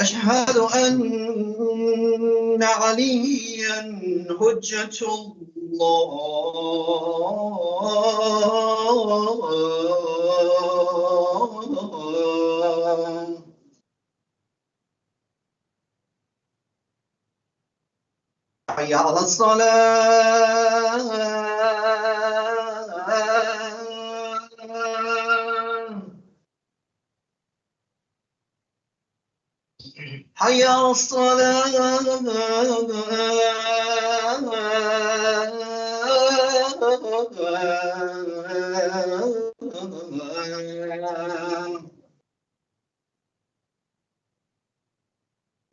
أشهد أن عليا حجة الله. حي على الصلاة. حي على الصلاة.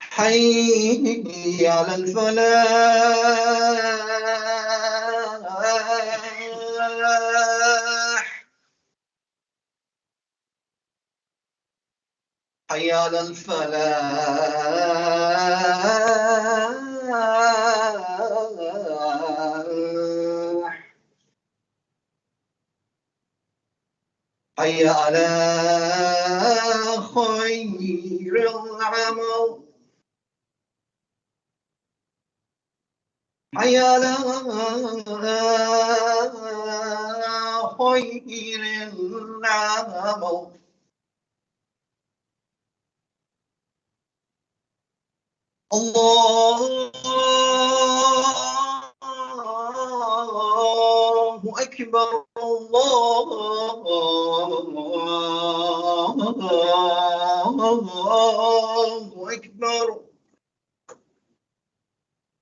حي على الفلاح. حي على الفلاح. حي على خير العمل. حي على خير العمل. الله أكبر. الله أكبر.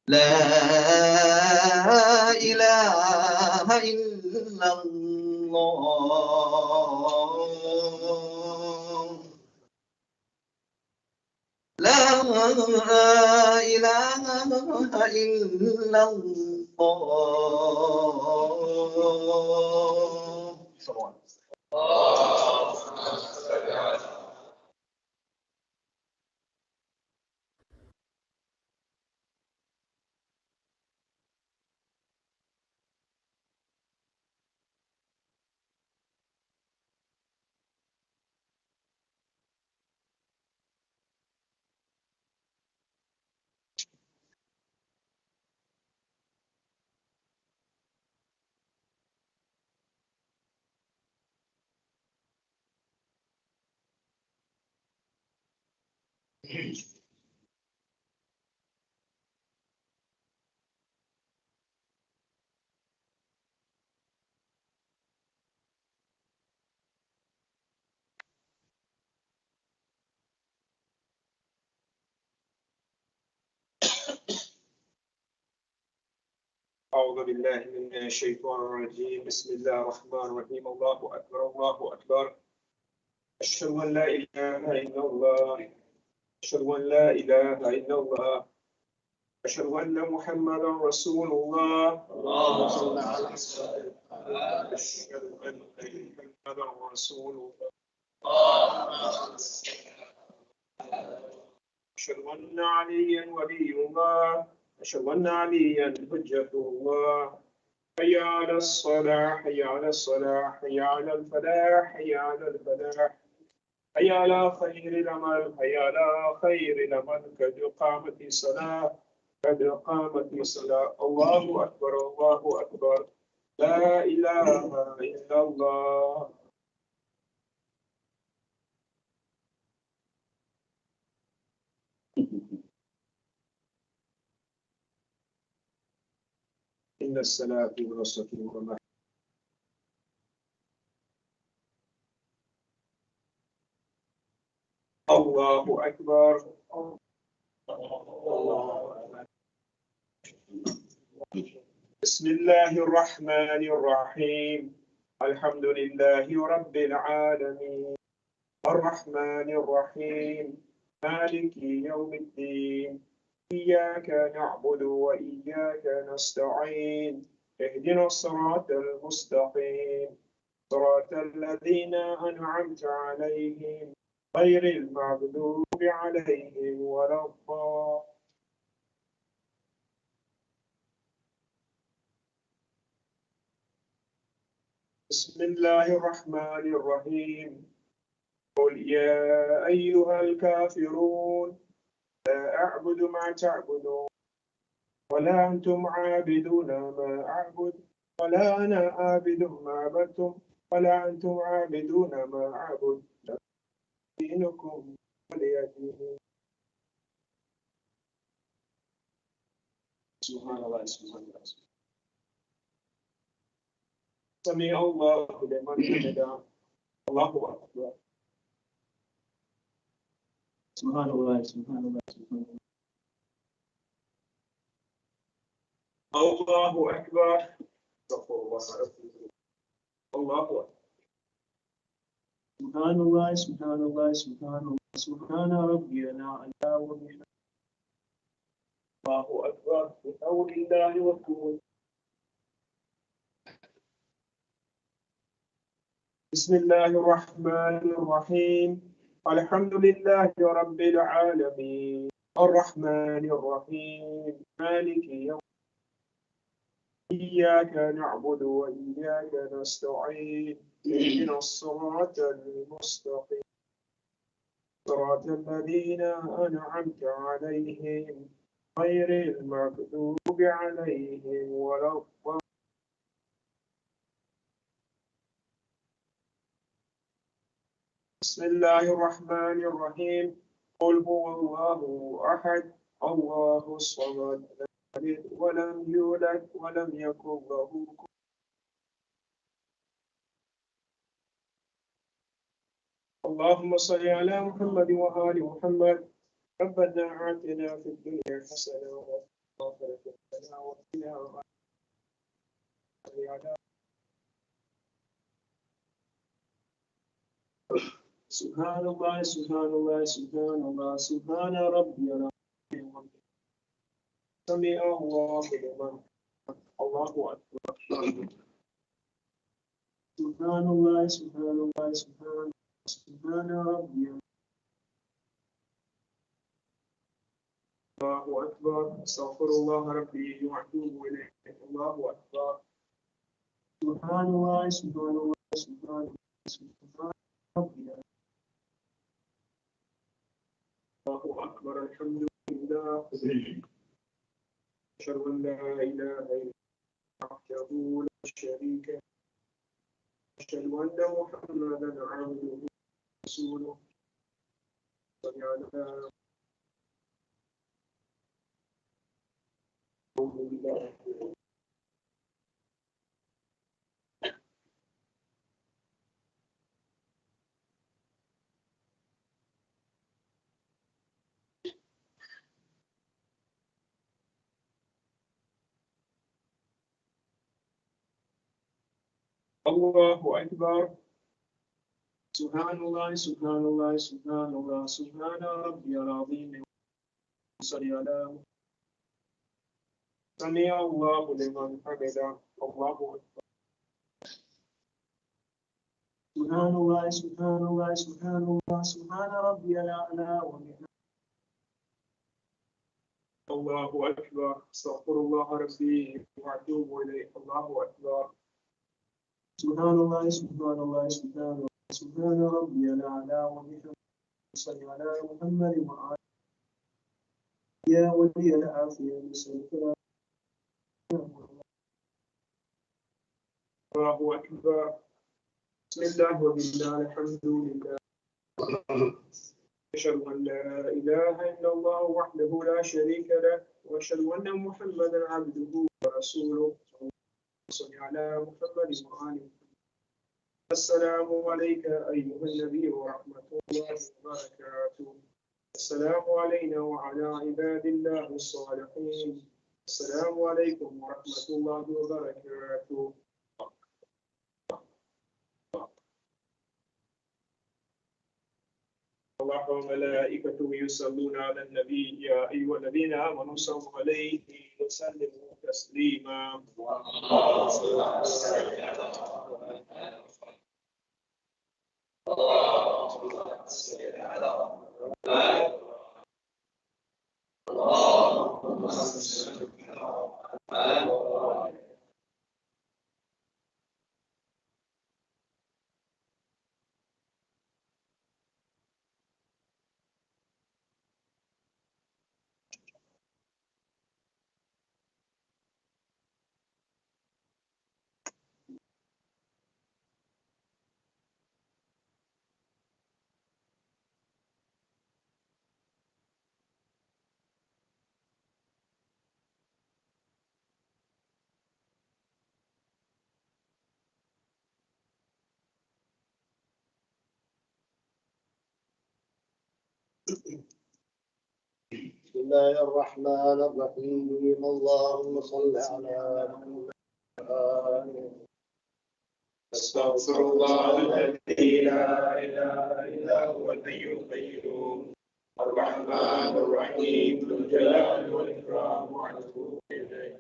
لا إله إلا الله. لا إله إلا الله. أعوذ بالله من الشيطان الرجيم. بسم الله الرحمن الرحيم. الله أكبر. الله أكبر. أشهد أن لا إله إلا الله. أشهد أن لا إله إلا الله. أشهد أن محمدا رسول الله. اللهم صل على سيدنا. أشهد أن محمدا رسول الله. أشهد أن عليا ولي الله. أشهد أن عليا حجة الله. حي على الصلاة. حي على الصلاة. حي على الفلاح. حي على الفلاح. حي على خير العمل. حي على خير العمل. قد قامت الصلاة. قد قامت الصلاة. الله أكبر. الله أكبر. لا إله إلا الله. إن الصلاة والصلاة والسلام. الله أكبر. بسم الله الرحمن الرحيم. الحمد لله رب العالمين. الرحمن الرحيم. مالك يوم الدين. إياك نعبد وإياك نستعين. اهدنا الصراط المستقيم. صراط الذين أنعمت عليهم غير المغضوب عليهم ولا الضالين. بسم الله الرحمن الرحيم. قل يا أيها الكافرون لا أعبد ما تعبدون ولا أنتم عابدون ما أعبد ولا أنا عابد ما عبدتم ولا أنتم عابدون ما أعبد دينكم ولي دين. سبحان الله سبحان الله. سمع الله لمن حمده. الله أكبر. سبحان الله سبحان الله سبحان الله. الله أكبر. استغفر الله. الله أكبر. سبحان الله سبحان الله سبحان الله سبحان ربي الأعلى وبحمده. الله أكبر. بحول الله وقوته. بسم الله الرحمن الرحيم. الحمد لله رب العالمين الرحمن الرحيم مالك يوم. إياك نعبد وإياك نستعين. اهدنا الصراط المستقيم صراط الذين أنعمت عليهم غير المغضوب عليهم ولا الضالين. بسم الله الرحمن الرحيم. قل هو الله أحد الله الصمد لم يلد ولم يولد ولم يكن له كفوا. اللهم صل على محمد وآل محمد. ربنا آتنا في الدنيا حسنة وفي الآخرة حسنة وقنا عذاب. سبحان الله سبحان الله سبحان الله سبحان ربي العظيم. سمع الله لمن. الله أكبر. سبحان الله سبحان الله سبحان سبحان ربي. الله أكبر. استغفر الله ربي وأتوب إليه. الله أكبر. سبحان الله سبحان الله سبحان الله سبحان ربي. الله أكبر. الحمد لله. أشهد أن لا إله إلا وحده لا شريك له. أشهد أن محمدا عبده ورسوله. صل على الله أكبر. سبحان الله سبحان الله سبحان الله سبحان ربي العظيم. صل على سمع الله لمن حمده. الله أكبر. سبحان الله سبحان الله سبحان الله سبحان ربي الأعلى وبحمده. الله أكبر. استغفر الله ربي وأتوب إليه. الله أكبر. سبحان الله سبحان الله سبحان الله سبحان ربي الأعلى وبحمده. صل على محمد وعلى يا ولي العافية بسم الله أكبر. بسم الله وبالله الحمد لله. أشهد أن لا إله إلا الله وحده لا شريك له وأشهد أن محمدا عبده ورسوله. صل على محمد وآله. السلام عليك أيها النبي ورحمة الله وبركاته. السلام علينا وعلى عباد الله الصالحين. السلام عليكم ورحمة الله وبركاته. الله وملائكته يصلون على النبي يا أيها الذين آمنوا صلوا عليه وسلموا تسليما. بسم الله الرحمن الرحيم. اللهم صل على محمد. أستغفر الله الذي لا إله إلا هو الحي القيوم الرحمن الرحيم ذو الجلال والإكرام وأتوب إليه.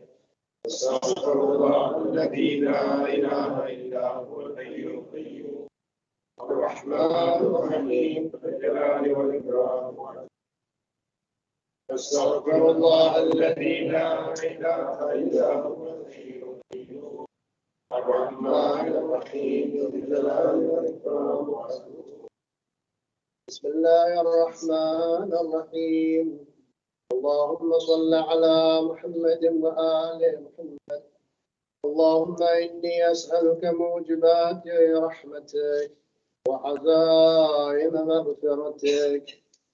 أستغفر الله الذي لا إله إلا هو الحي القيوم الرحمن الرحيم ذو الجلال والإكرام وأتوب إليه. أستغفر الله الذي لا إله إلا هو الحي القيوم الرحمن الرحيم ذو الجلال والإكرام. بسم الله الرحمن الرحيم. اللهم صل على محمد وآل محمد. اللهم إني أسألك موجبات رحمتك وعزائم مغفرتك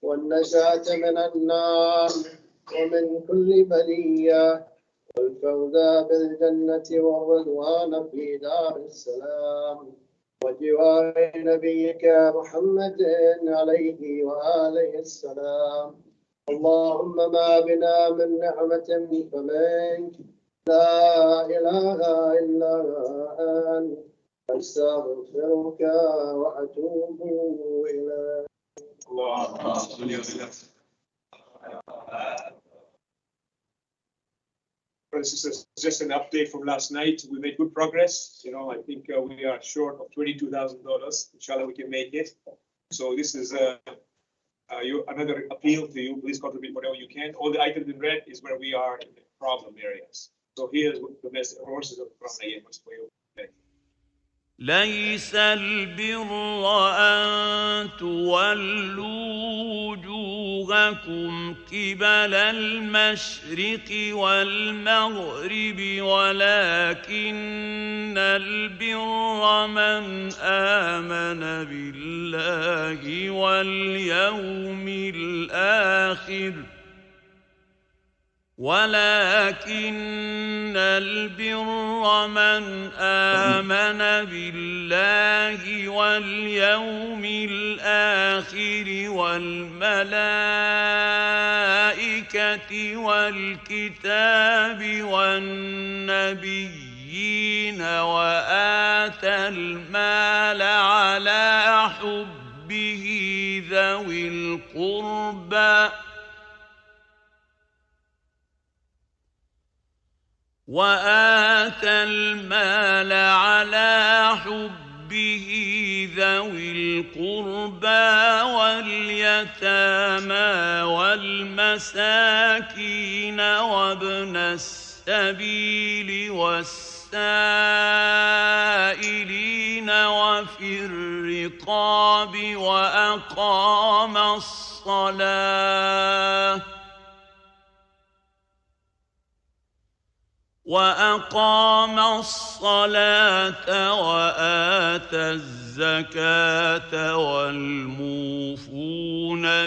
والنجاة من النار ومن كل بلية والفوز بالجنة والرضوان في دار السلام وجوار نبيك محمد عليه وآله السلام. اللهم ما بنا من نعمة فمنك لا إله إلا أنت أستغفرك وأتوب إليك. اللهم صل وسلم. Just an update from last night. We made good progress. I think we are short of $22,000. Inshallah, we can make it. So this is another appeal to you. Please contribute whatever you can. All the items in red is where we are in the problem areas. So here's the message. Horses from the ليس البر أن تولوا وجوهكم قبل المشرق والمغرب ولكن البر من آمن بالله واليوم الآخر ولكن البر من آمن بالله واليوم الآخر والملائكة والكتاب والنبيين وآتى المال على حبه ذوي القربى واليتامى والمساكين وابن السبيل والسائلين وفي الرقاب وأقام الصلاة وآتى الزكاة والموفون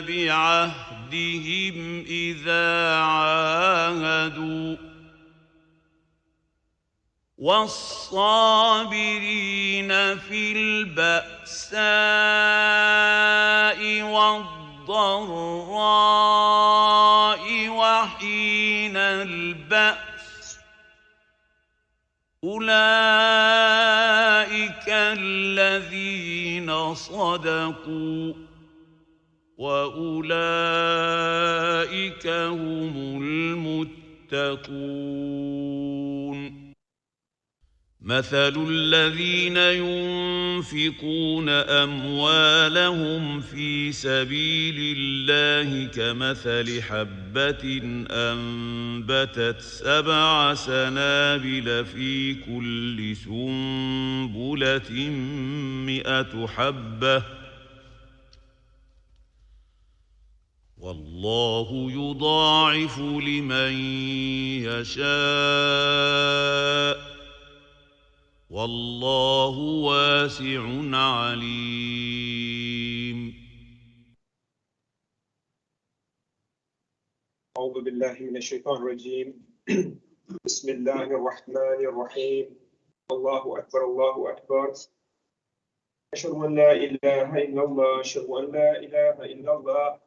بعهدهم إذا عاهدوا والصابرين في البأساء والضراء وحين البأس أولئك الذين صدقوا وأولئك هم المتقون. مثل الذين ينفقون أموالهم في سبيل الله كمثل حبة أنبتت 7 سنابل في كل سنبلة 100 حبة والله يضاعف لمن يشاء والله واسع عليم. أعوذ بالله من الشيطان الرجيم. بسم الله الرحمن الرحيم. الله أكبر الله أكبر. أشهد أن لا إله إلا الله أشهد أن لا إله إلا الله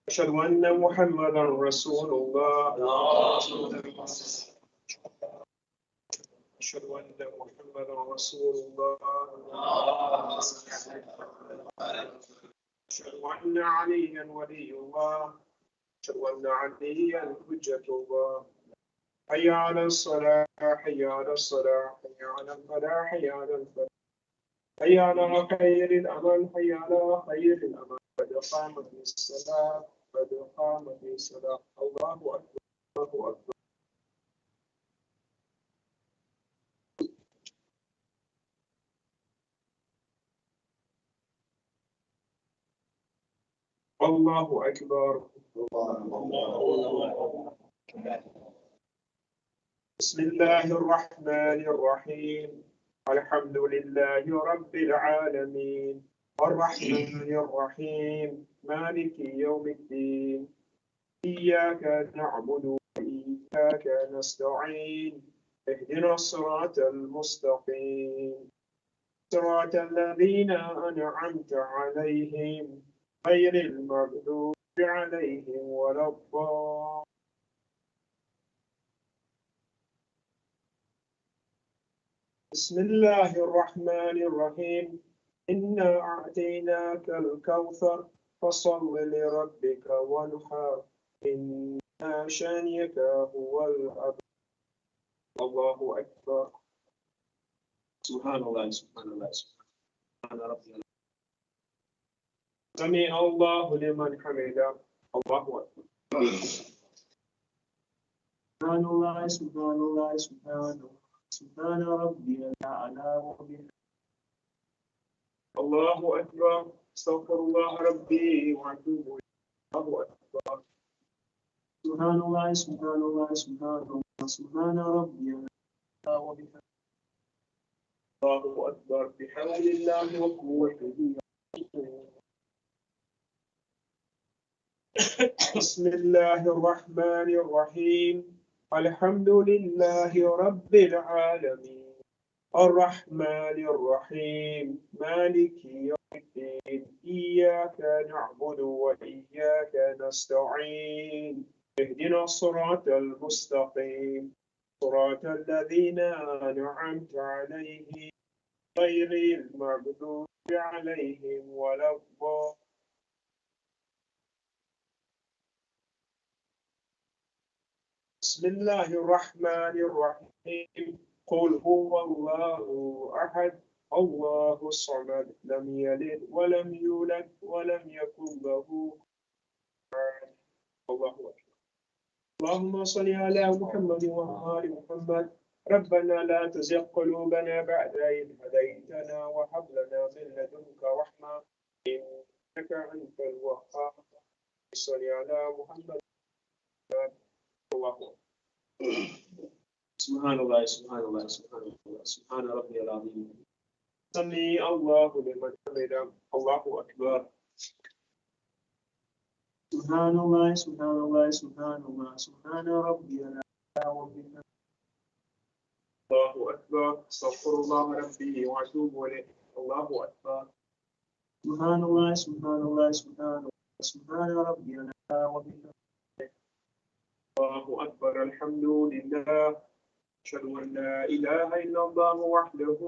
أشهد أن محمدا رسول الله. أشهد أن محمدا رسول الله. أشهد أن عليا ولي الله. أشهد أن عليا حجة الله. حي على الصلاة، حي على الصلاة، حي على الفلاح، حي على الفلاح، حي على خير الأمل، حي على خير الأمل. قد قامت الصلاة، قد قامت الصلاة. الله أكبر، الله أكبر. الله أكبر. بسم الله الرحمن الرحيم. الحمد لله رب العالمين، الرحمن الرحيم، مالك يوم الدين. إياك نعبد وإياك نستعين. اهدنا الصراط المستقيم، صراط الذين أنعمت عليهم غير المغضوب عليهم ولا الضالين. بسم الله الرحمن الرحيم. إنا أعطيناك الكوثر فصل لربك وانحر إن شانئك هو الأبتر. الله أكبر. سبحان الله، سبحان الله، سبحان ربي. سمع الله لمن حمده. الله أكبر. سبحان الله، سبحان الله، سبحان الله، سبحان ربي الأعلى وبحمده. الله أكبر. استغفر الله ربي وأتوب إليه. الله أكبر. سبحان الله، سبحان الله، سبحان الله، سبحان ربي الأعلى وبحمده. الله أكبر. بحول الله وقوته. بسم الله الرحمن الرحيم. الحمد لله رب العالمين، الرحمن الرحيم، مالك يوم الدين. إياك نعبد وإياك نستعين. اهدنا الصراط المستقيم، صراط الذين أنعمت عليهم غير المغضوب عليهم ولا الضالين. بسم الله الرحمن الرحيم. قل هو الله أحد، الله الصمد، لم يلد ولم يولد ولم يكن له كفوا أحد. الله أكبر. اللهم صل على محمد وآل محمد. ربنا لا تزغ قلوبنا بعد إذ هديتنا وهب لنا من لدنك رحمة إنك أنت الوهاب. صل على محمد. الله أكبر. سبحان الله، سبحان الله، سبحان الله، سبحان ربي العظيم. سمع الله لمن حمده. الله أكبر. سبحان الله، سبحان الله، سبحان الله، سبحان ربي الأعلى وبحمده. الله أكبر. استغفر الله ربي وأتوب إليه. الله أكبر. سبحان الله، سبحان الله، سبحان الله، سبحان ربي الأعلى وبحمده. الله أكبر. الحمد لله. أشهد أن لا إله إلا الله وحده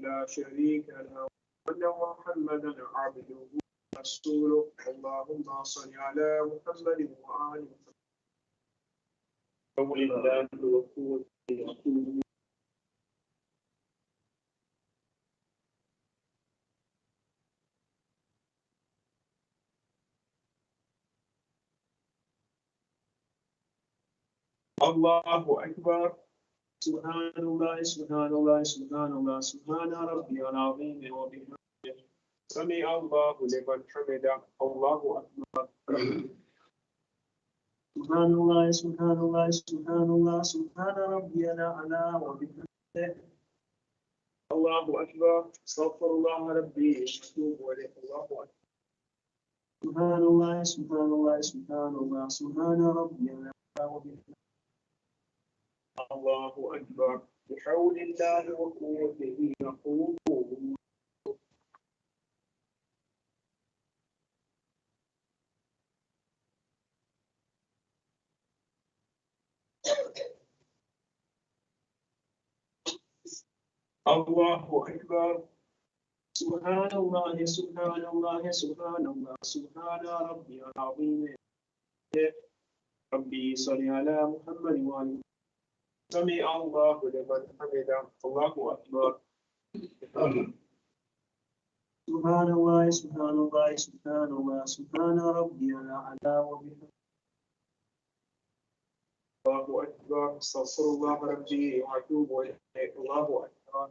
لا شريك له وأن محمدا عبده ورسوله. اللهم صل على محمد وآل محمد. قول الله وقوله. الله أكبر. سبحان الله، سبحان الله، سبحان الله، سبحان ربي العظيم وبحمده. سمع الله لمن حمده. الله أكبر. سبحان الله، سبحان الله، سبحان الله، سبحان ربي الأعلى وبحمده. الله أكبر. استغفر الله ربي وأتوب إليه. الله أكبر. سبحان الله، سبحان الله، سبحان الله، سبحان ربي الأعلى وبحمده. الله أكبر. بحول الله وقوته يقول. الله أكبر. سبحان الله سبحان الله سبحان الله سبحان ربي العظيم. ربي صل على محمد وعلى سمع الله لمن حمده. الله أكبر. سبحان الله سبحان الله سبحان الله سبحان ربي الأعلى وبحمده. الله أكبر. استغفر الله ربي وأتوب إليه. الله أكبر.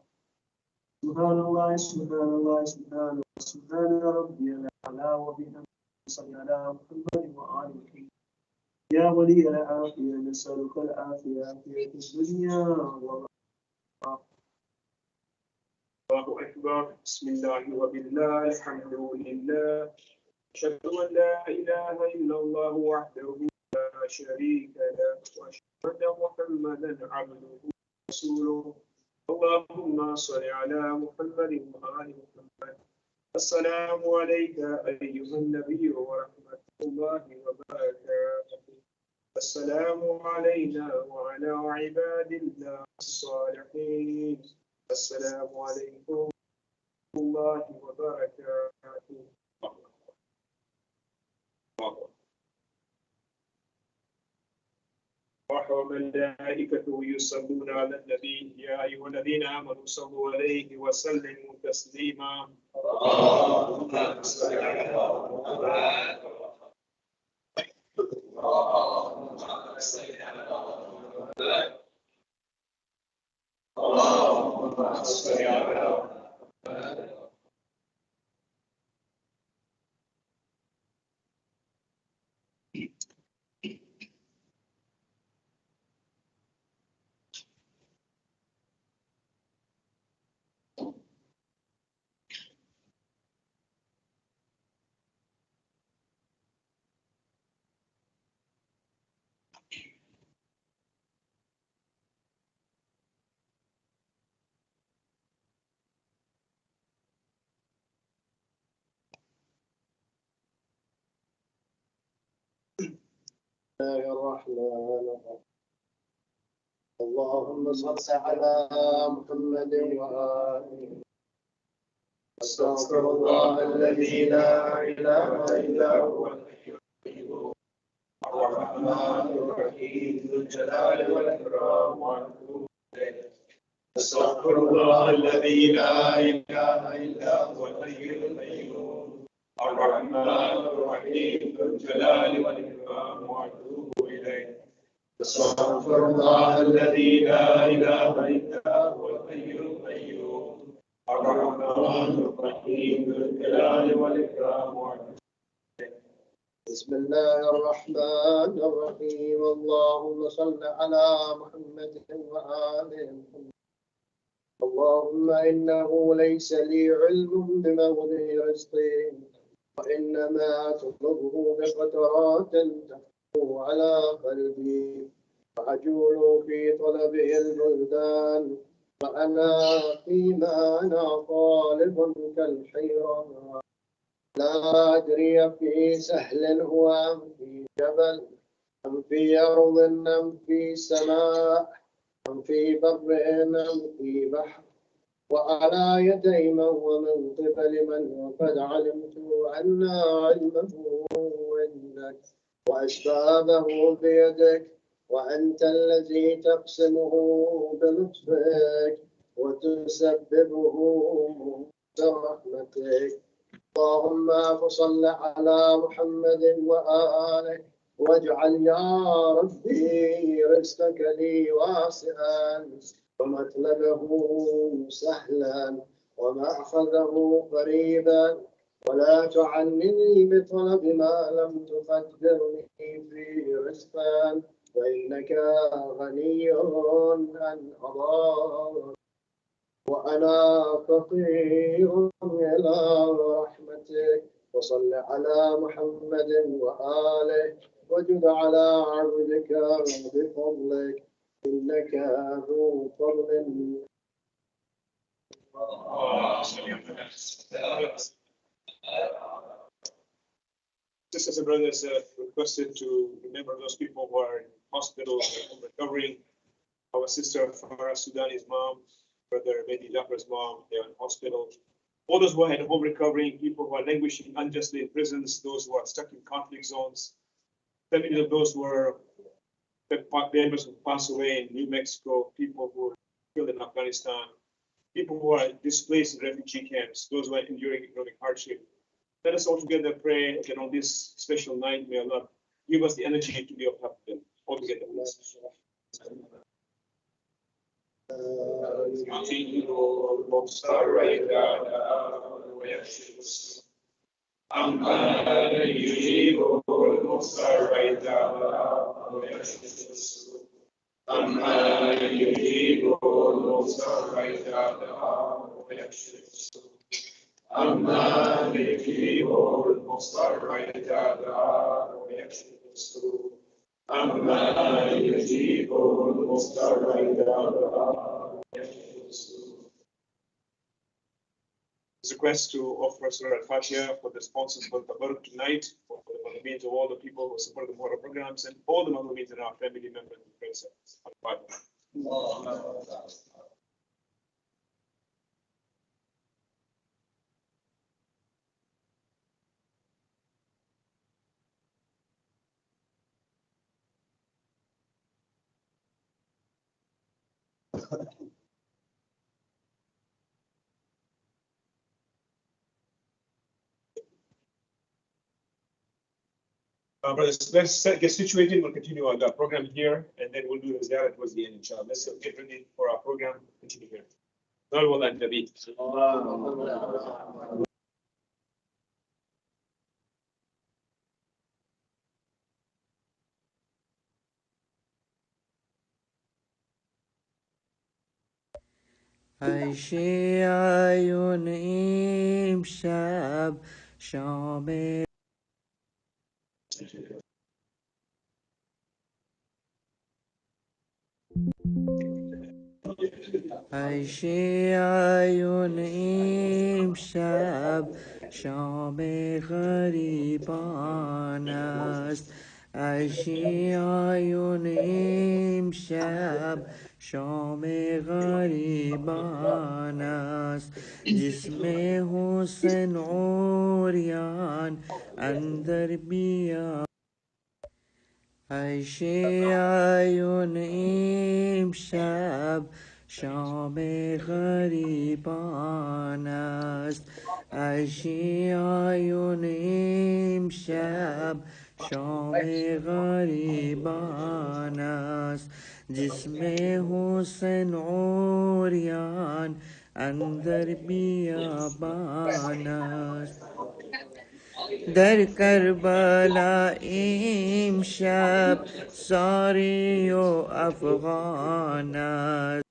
سبحان الله سبحان الله سبحان الله سبحان ربي الأعلى وبحمده. صل على محمد وآله. يا ولي العافية نسألك العافية في الدنيا والآخرة. الله أكبر. بسم الله وبالله الحمد لله. أشهد أن لا إله إلا الله وحده لا شريك له وأشهد أن محمدا عبده ورسوله. اللهم صل على محمد وآل محمد. السلام عليك أيها النبي ورحمة الله وبركاته. السلام علينا وعلى عباد الله الصالحين. السلام عليكم ورحمة الله وبركاته. وملائكته يصلون على النبي يا أيها الذين آمنوا صلوا عليه وسلموا تسليما. اللهم صل على محمد. اللهم صل على محمد. اللهم صل على محمد. الله الرحمن الرحيم. اللهم صل على محمد وآله. أستغفر الله الذي لا إله إلا هو الرحمن الرحيم ذو الجلال والإكرام وأتوب إليه. أستغفر الله الذي لا إله إلا هو الحي القيوم الرحمن الرحيم ذو الجلال والإكرام وأتوب إليه. أستغفر الله الذي لا إله إلا هو الحي القيوم الرحمن الرحيم ذو الجلال والإكرام وأتوب إليه. بسم الله الرحمن الرحيم. اللهم صل على محمد وآل محمد. اللهم إنه ليس لي علم بموضع رزقي وإنما تطلبه بقطرات تخطو على قلبي وأجول في طلبه البلدان وأنا فيما أنا طالب كالحيران لا أدري في سهل هو أم في جبل أم في أرض أم في سماء أم في بر أم في بحر وعلى يدي من ومن قبل من وقد علمت أن علمه عندك وأسبابه بيدك وأنت الذي تقسمه بلطفك وتسببه برحمتك. اللهم فصل على محمد وآله واجعل يا ربي رزقك لي واسعا ومطلبه سهلا ومأخذه قريبا ولا تعنني بطلب ما لم تقدرني فيه رزقا فإنك غني عن قضاء وأنا فقير إلى رحمتك. وصل على محمد وآله وجد على عبدك بفضلك إنك ذو فضل. Sisters and brothers, requested to remember those people who are hospitals, home recovering. Our sister Farah Sudani's mom, brother Mehdi Jafar's mom, they're in hospital. All those who are at home recovering, people who are languishing unjustly in prisons, those who are stuck in conflict zones, families of those who are members who passed away in New Mexico, people who are killed in Afghanistan, people who are displaced in refugee camps, those who are enduring economic hardship. Let us all together pray that on this special night, may Allah give us the energy to be of help to them all together. Request to offer Surah Al-Fatiha for the sponsors for the Tabarruk tonight, for the means of all the people who support the Muharram programs, and all the Muslims and our family members and friends. Brothers, let's get situated. We'll continue on the program here, and then we'll do the Ziyarat towards the end, inshallah. Let's get ready for our program. Continue here. ای شیعیون امشب شام ای شیعیون امشب شام غریبان است ای شیعیون امشب شام غریبان است جسم حسین عریان اندر بیا ای شیعیون امشب شام غریبان است ای شیعیون امشب شام غریبان است جسم حسین عریان اندر بیابان است در کربلا امشب ساری و افغان است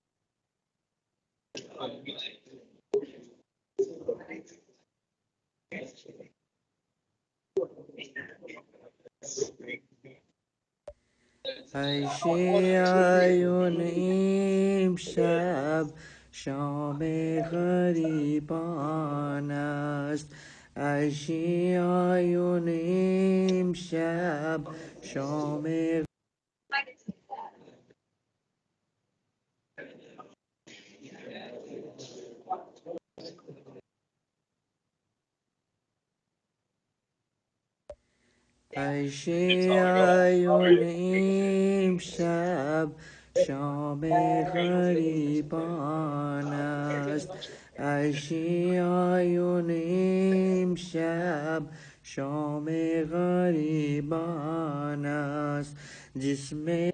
ای شیعیون امشب شام غریبان است ای شیعیون امشب شام ای شیعیون امشب شام غریبان است ای شیعیون امشب شام غریبان است جسم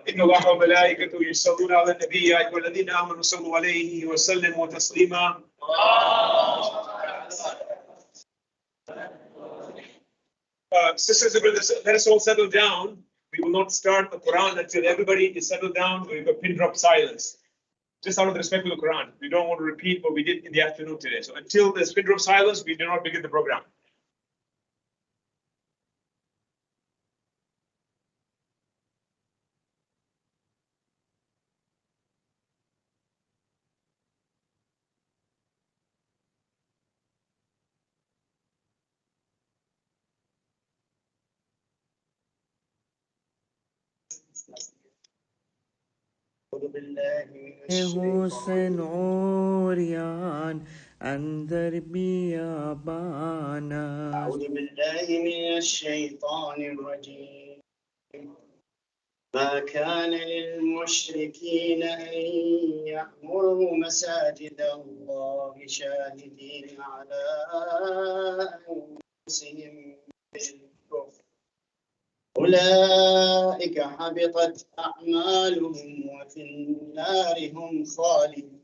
إن الله وملائكته يصلون على النبي يا أيها الذين آمنوا صلوا عليه وسلموا تسليما. Sisters and brothers, let us all settle down. We will not start the Quran until everybody is settled down with a pin drop silence. Just out of respect for the Quran. We don't want to repeat what we did in the afternoon today. So until there's pin drop silence, we do not begin the program. أعوذ بالله من حسن الشيطان عريان أنذر بيابانا أعوذ بالله من الشيطان الرجيم. ما كان للمشركين أن يعمروا مساجد الله شاهدين على أنفسهم بالكفر أولئك حبطت أعمالهم وفي النار هم خالدون.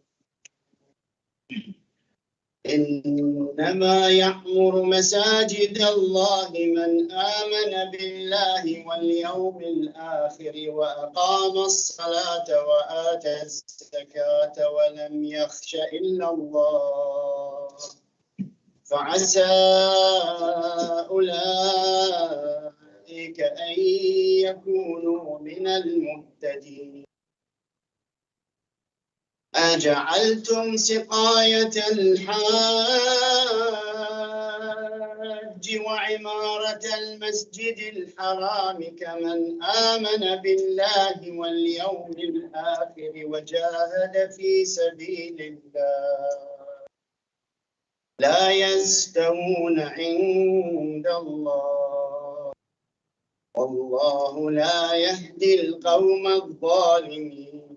إنما يعمر مساجد الله من آمن بالله واليوم الآخر وأقام الصلاة وآتى الزكاة ولم يخش إلا الله فعسى أولئك أن يكونوا من المهتدين. أجعلتم سقاية الحاج وعمارة المسجد الحرام كمن آمن بالله واليوم الآخر وجاهد في سبيل الله لا يستوون عند الله والله لا يهدي القوم الظالمين.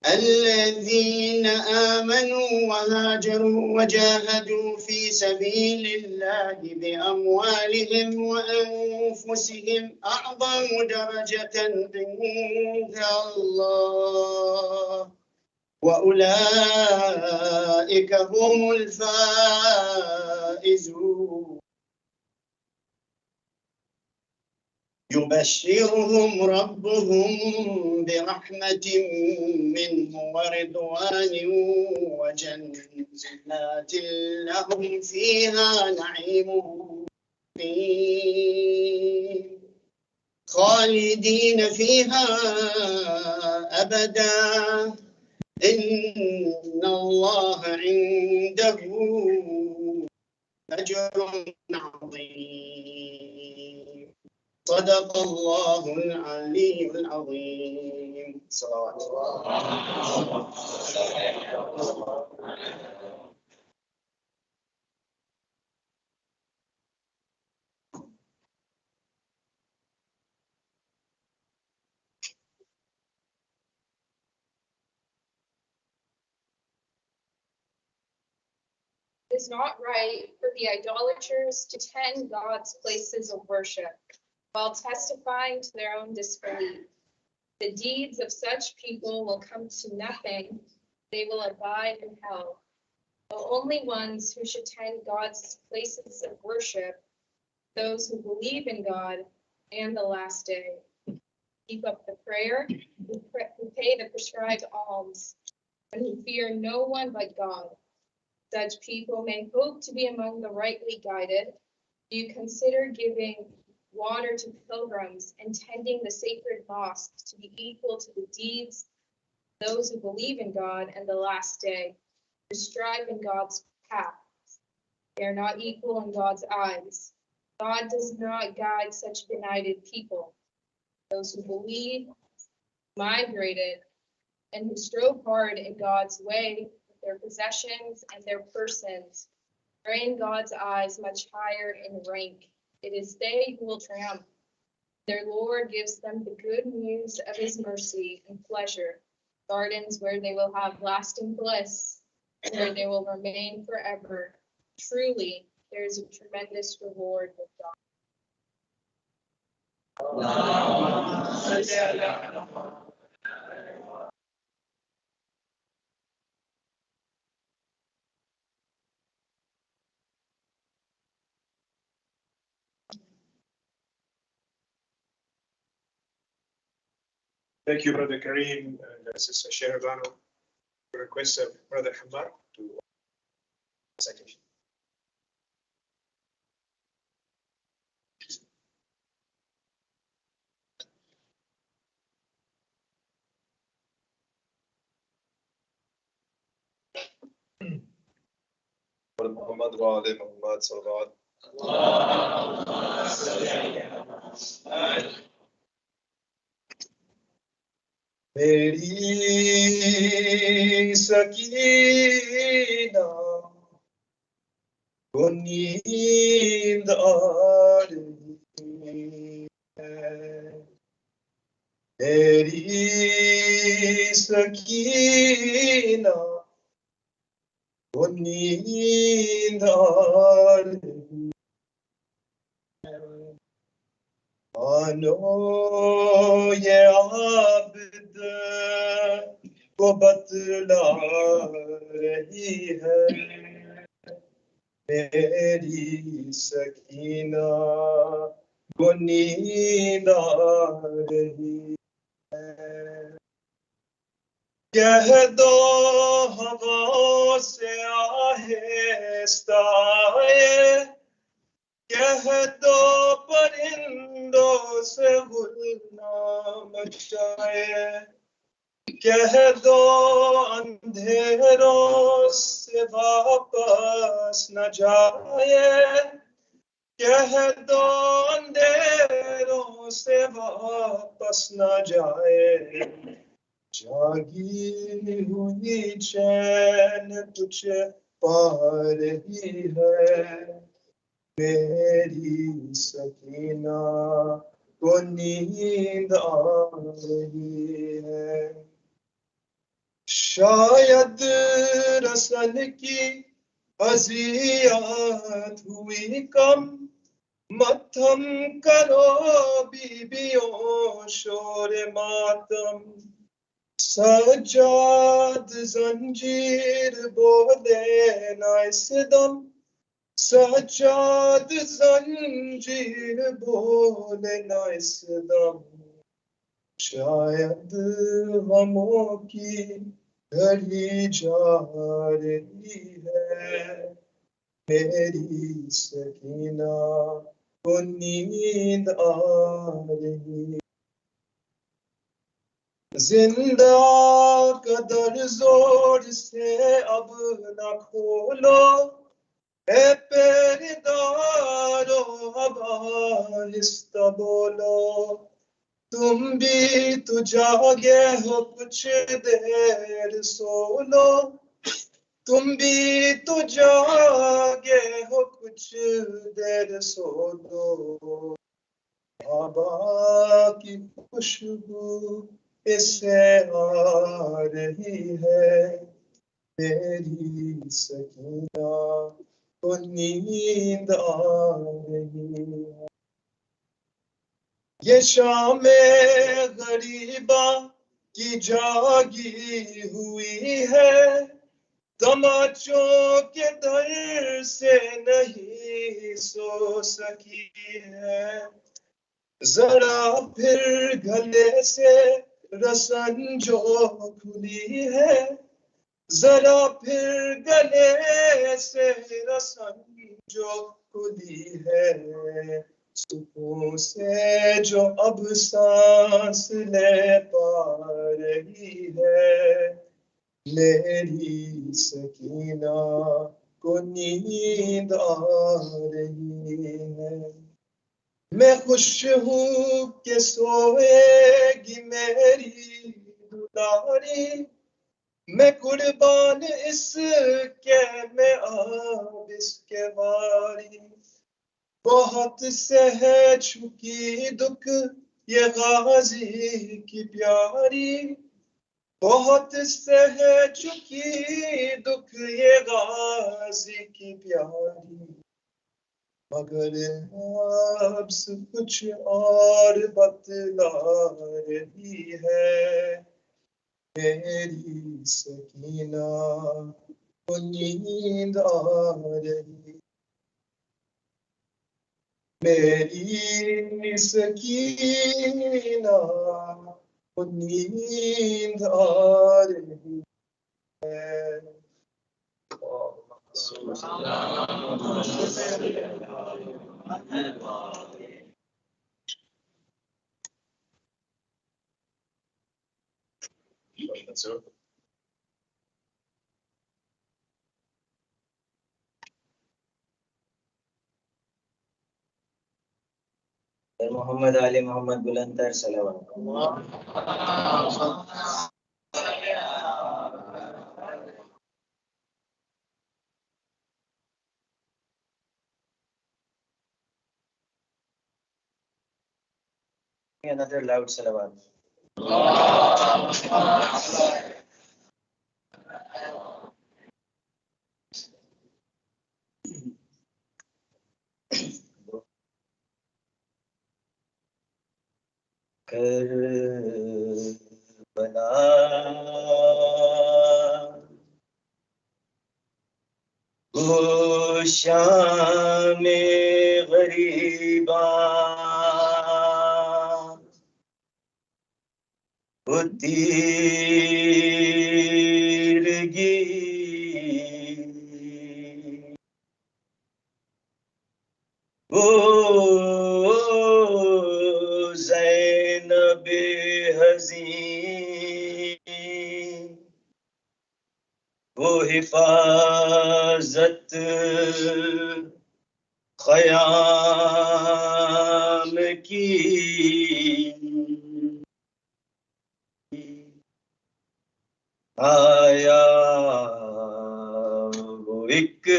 الذين آمنوا وهاجروا وجاهدوا في سبيل الله بأموالهم وأنفسهم أعظم درجة عند الله وأولئك هم الفائزون. يبشرهم ربهم برحمة منه ورضوان وجنات لهم فيها نعيم خالدين فيها أبدا إن الله عنده أجر عظيم. صدق الله العلي العظيم. صلوات الله. It is not right for the idolaters to tend God's places of worship while testifying to their own disbelief. The deeds of such people will come to nothing. They will abide in hell. The only ones who should tend God's places of worship, those who believe in God and the last day, keep up the prayer, who pay the prescribed alms, and who fear no one but God. Such people may hope to be among the rightly guided. Do you consider giving water to pilgrims and tending the sacred mosques to be equal to the deeds of those who believe in God and the last day, who strive in God's path? They are not equal in God's eyes. God does not guide such benighted people. Those who believe, migrated, and who strove hard in God's way, their possessions and their persons, are in God's eyes much higher in rank. It is they who will triumph. Their Lord gives them the good news of his mercy and pleasure, gardens where they will have lasting bliss, where they will remain forever. Truly, there is a tremendous reward with God. Thank you, Brother Kareem and Sister Shahrbano. Request of Brother Hamar to citation. محمد وآل محمد صلوات. मेरी सकीना को नींद आ रही है, मेरी सकीना को नींद आ रही है। मानो ये आबिद को बतला रही है, मेरी सकीना को नींद आ रही है। कह दो हवाओं से आहिस्ता ये, कह दो परिंदों से गुलना मचाए, कह दो अंधेरों से वापस न जाए, कह दो अंधेरों से वापस न जाए। जागी हुई चैन तुझे पा रही है, मेरी सकीना को नींद आ रही है। शायद रसन की अज़ियत हुई कम, मत्थम करो बीबियों शोर मातम, सज्जाद जंजीर बोले ना इस दम, सज्जाद जंजीर बोले ना इस दम। शायद गमों की घड़ी जा रही है, मेरी सकीना को नींद आ रही। जिंदा कदर जोर से अब न खोलो, ए पेरदारो अब आहिस्ता बोलो, तुम भी तो जागे हो कुछ देर सो लो, तुम भी तो जागे हो कुछ देर सो लो। हवा की खुशबू इससे आ रही है, मेरी सकीना को नींद आ रही है। ये शाम-ए-ग़रीबा की जागी हुई है, तमाचों के डर से नहीं सो सकी है। जरा फिर गले से रसन जो खुली है, जरा फिर गले से रसन जो खुली है, सुकून से जो अब सांस ले पा रही है, मेरी सकीना को नींद आ रही है। मैं खुश हूँ कि सोएगी मेरी दुलारी, मैं कुर्बान इसके में अब इसके वारी। बहुत सह चुकी दुख ये गाजी की प्यारी, बहुत सह चुकी दुख ये गाजी की प्यारी, मगर नब्ज़ कुछ और बतला रही है, मेरी सकीना को नींद आ रही। मेरी सकीना को नींद आ रही है। मोहम्मद आले मोहम्मद बुलंदर सलावत। Another loud salawat. Karbala o Sham-i-Ghariban o tirgi o Zainab Hazin वो हिफाजत ख़याम की आया वो एक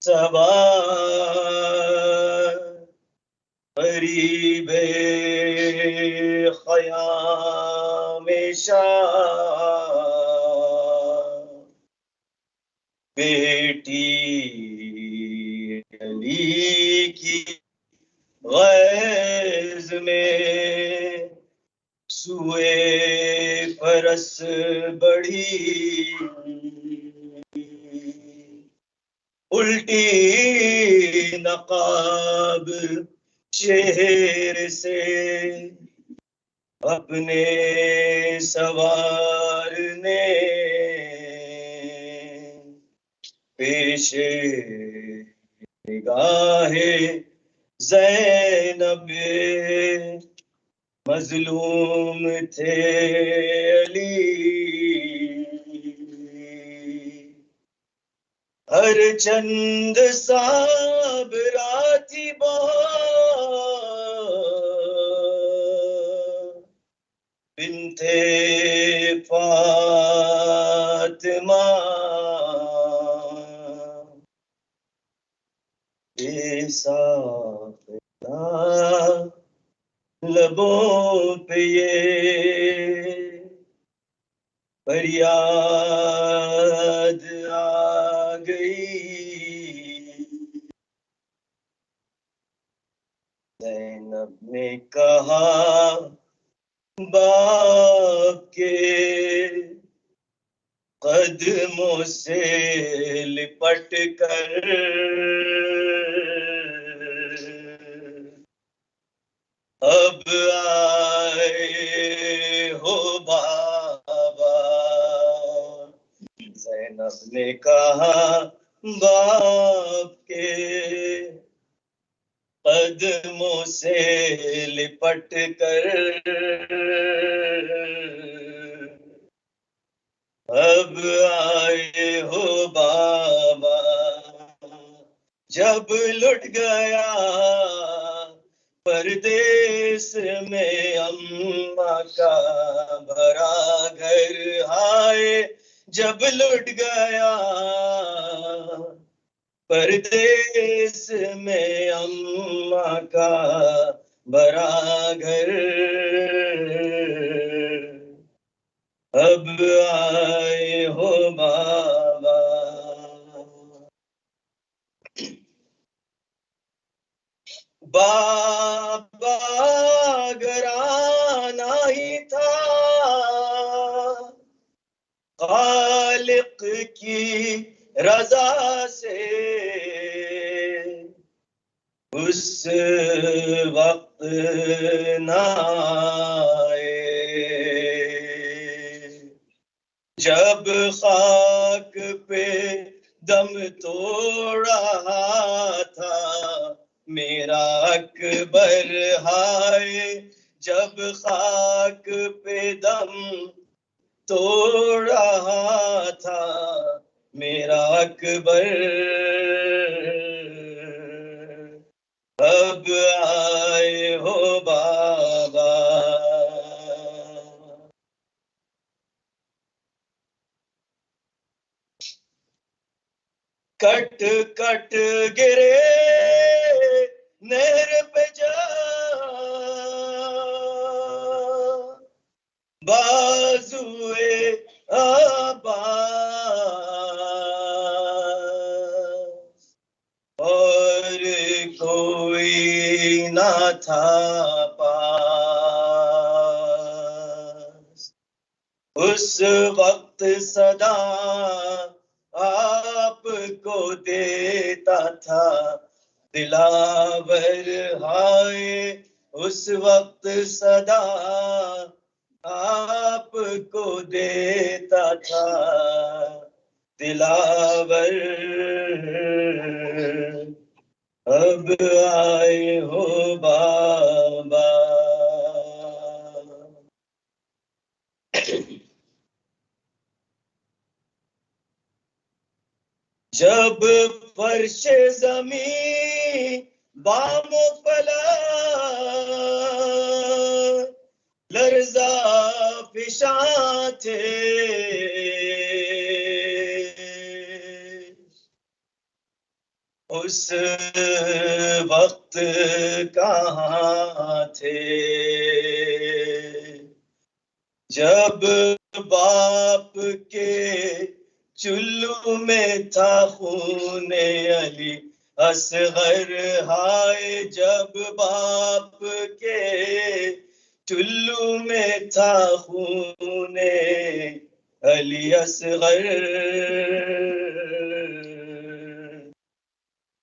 सवार ग़रीबे ख़याम शाह बेटी अली की गैज़ में सुए फरस बढ़ी उल्टी नकाब शहर से अपने सवार ने पेशे निगाहे ज़ैनब मजलूम थे अली हर चंद साबरा थी बिन्ते फातिमा साफ़ा लबों पे ये फरियाद आ गई ज़ैनब ने कहा बाप के कदमों से लिपट कर अब आए हो बाबा ज़ैनब ने कहा बाप के कदमों से लिपट कर अब आए हो बाबा जब लुट गया परदेस में अम्मा का भरा घर हाय जब लुट गया परदेस में अम्मा का भरा घर अब आए हो बाबा बाबा अगर आना ही था खालिक की रजा से उस वक्त ना आए जब खाक पे दम तोड़ा था मेरा अकबर हाय जब खाक पे दम तोड़ा था मेरा अकबर अब आए कट कट गिरे नहर पे जा बाजुए आबास और कोई ना था पास उस वक्त सदा आपको देता था दिलावर हाय उस वक्त सदा आपको देता था दिलावर अब आए हो बाबा जब फर्श ज़मीं बामो फला लर्जा फिशा थे उस वक्त कहाँ थे जब बाप के चुल्लू में था खूने अली असगर हाय जब बाप के चुल्लू में था खूने अली असगर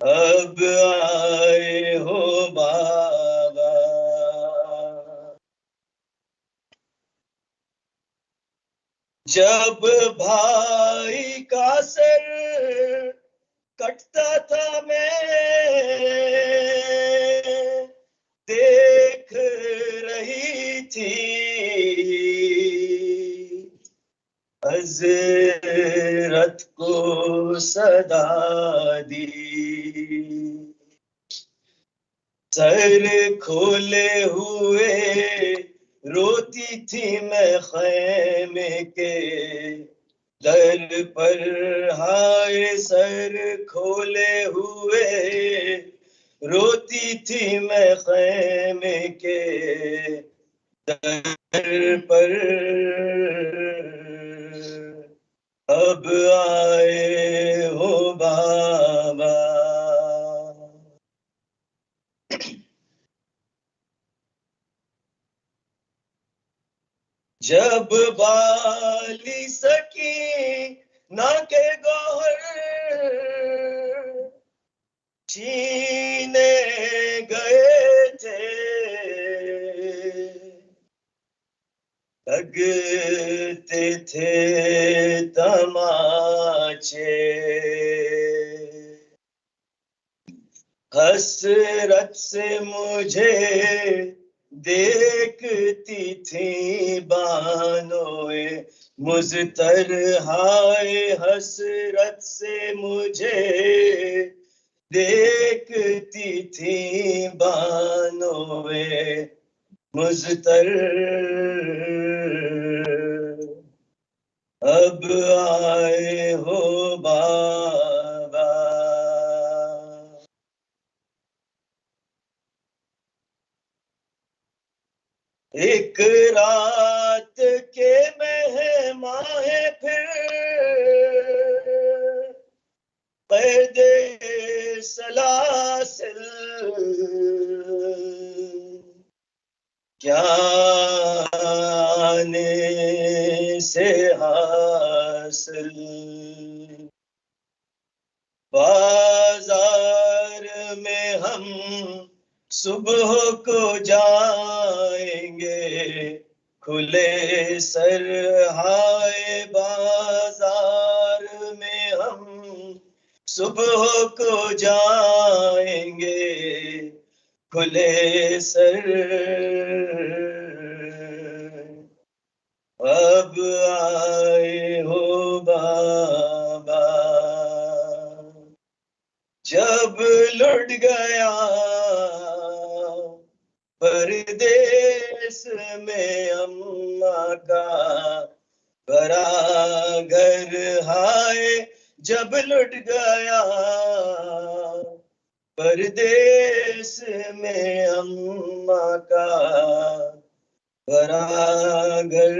अब आए हो बाबा जब भाई का सर कटता था मैं देख रही थी हज़रत को सदा दी सर खोले हुए रोती थी मैं खैमे के दर पर हाय सर खोले हुए रोती थी मैं खैमे के दर पर अब आए हो बाबा जब बाली सकी ना के गौहर छीने गए थे लगते थे तमाचे हसरत से मुझे देखती थी बानोए मुज़तर हाय हसरत से मुझे देखती थी बानोए मुज़तर अब आए हो बाबा एक रात के मेहमान है फिर पैदे सलासिल क्या आने से हासिल बाजार में हम सुबह को जाएंगे खुले सर हाय बाजार में हम सुबह को जाएंगे खुले सर अब आए हो बाबा जब लुट गया परदेस में अम्मा का बड़ा घर हाय जब लुट गया परदेस में अम्मा का भरा घर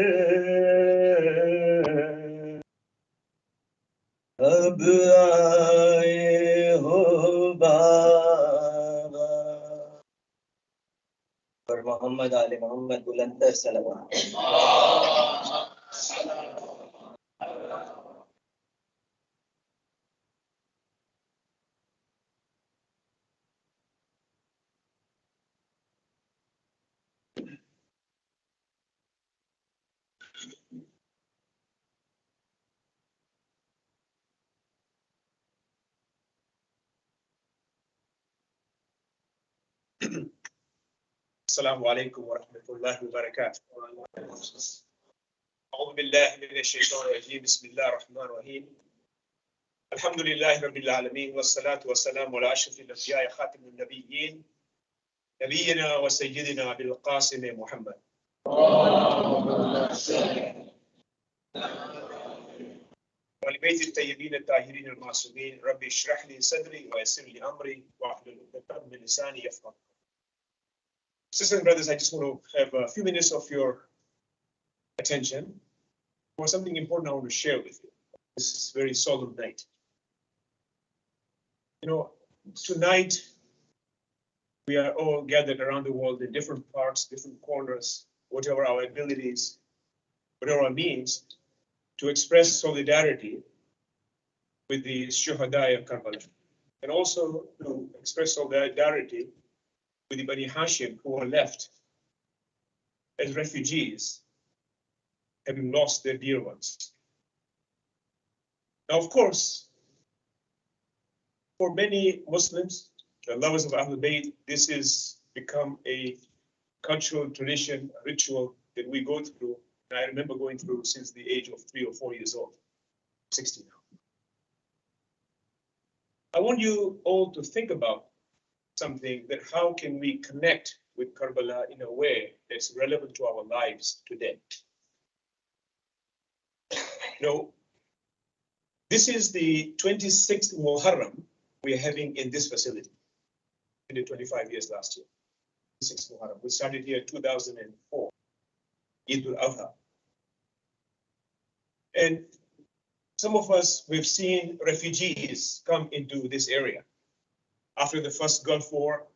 अब आए हो बाबा और मोहम्मद आले मोहम्मद बुलंद सलवात السلام عليكم ورحمة الله وبركاته. أعوذ بالله من الشيطان الرجيم. بسم الله الرحمن الرحيم. الحمد لله رب العالمين والصلاة والسلام على أشرف الأنبياء خاتم النبيين نبينا وسيدنا بالقاسم محمد. والبيت الطيبين الطاهرين المعصومين. ربي اشرح لي صدري ويسر لي أمري واحلل عقدة من لساني يفقهوا. Sisters and brothers, I just want to have a few minutes of your attention for something important I want to share with you. This is a very solemn night. You know, tonight we are all gathered around the world in different parts, different corners, whatever our abilities, whatever our means, to express solidarity with the Shuhada of Karbala, and also to express solidarity with the Bani Hashim who are left as refugees, having lost their dear ones. Now, of course, for many Muslims, the lovers of Ahlul Bayt, this has become a cultural tradition, a ritual that we go through. And I remember going through since the age of 3 or 4 years old, 60 now. I want you all to think about something, that how can we connect with Karbala in a way that's relevant to our lives today. You know, this is the 26th Muharram we are having in this facility. We did 25 years last year. 26th Muharram. We started here in 2004, Eid al-Adha. And some of us, we've seen refugees come into this area. After the first Gulf War,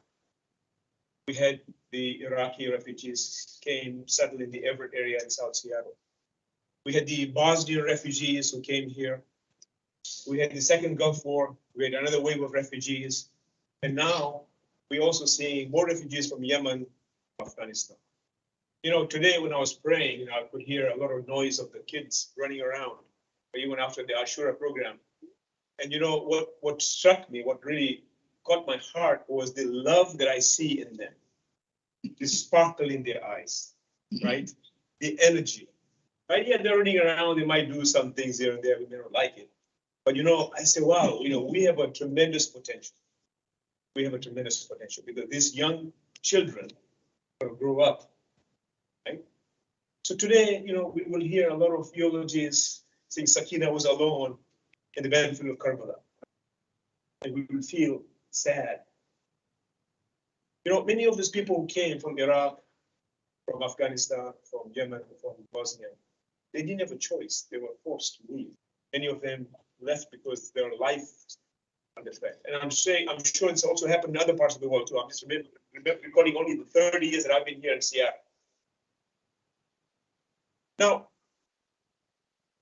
we had the Iraqi refugees came, settled in the Everett area in South Seattle. We had the Bosnian refugees who came here. We had the second Gulf War. We had another wave of refugees. And now we're also seeing more refugees from Yemen, Afghanistan. You know, today when I was praying, you know, I could hear a lot of noise of the kids running around, even after the Ashura program. And you know, what struck me, what really caught my heart was the love that I see in them, the sparkle in their eyes, right? The energy, right? Yeah, they're running around, they might do some things here and there, we may not like it. But you know, I say, wow, you know, we have a tremendous potential. We have a tremendous potential because these young children will grow up, right? So today, you know, we will hear a lot of eulogies saying Sakina was alone in the battlefield of Karbala. And we will feel sad. You know, many of these people who came from Iraq, from Afghanistan, from Yemen, from Bosnia, they didn't have a choice. They were forced to leave. Many of them left because their life under threat. And I'm sure it's also happened in other parts of the world too. I'm just recording only the 30 years that I've been here in Seattle. Now,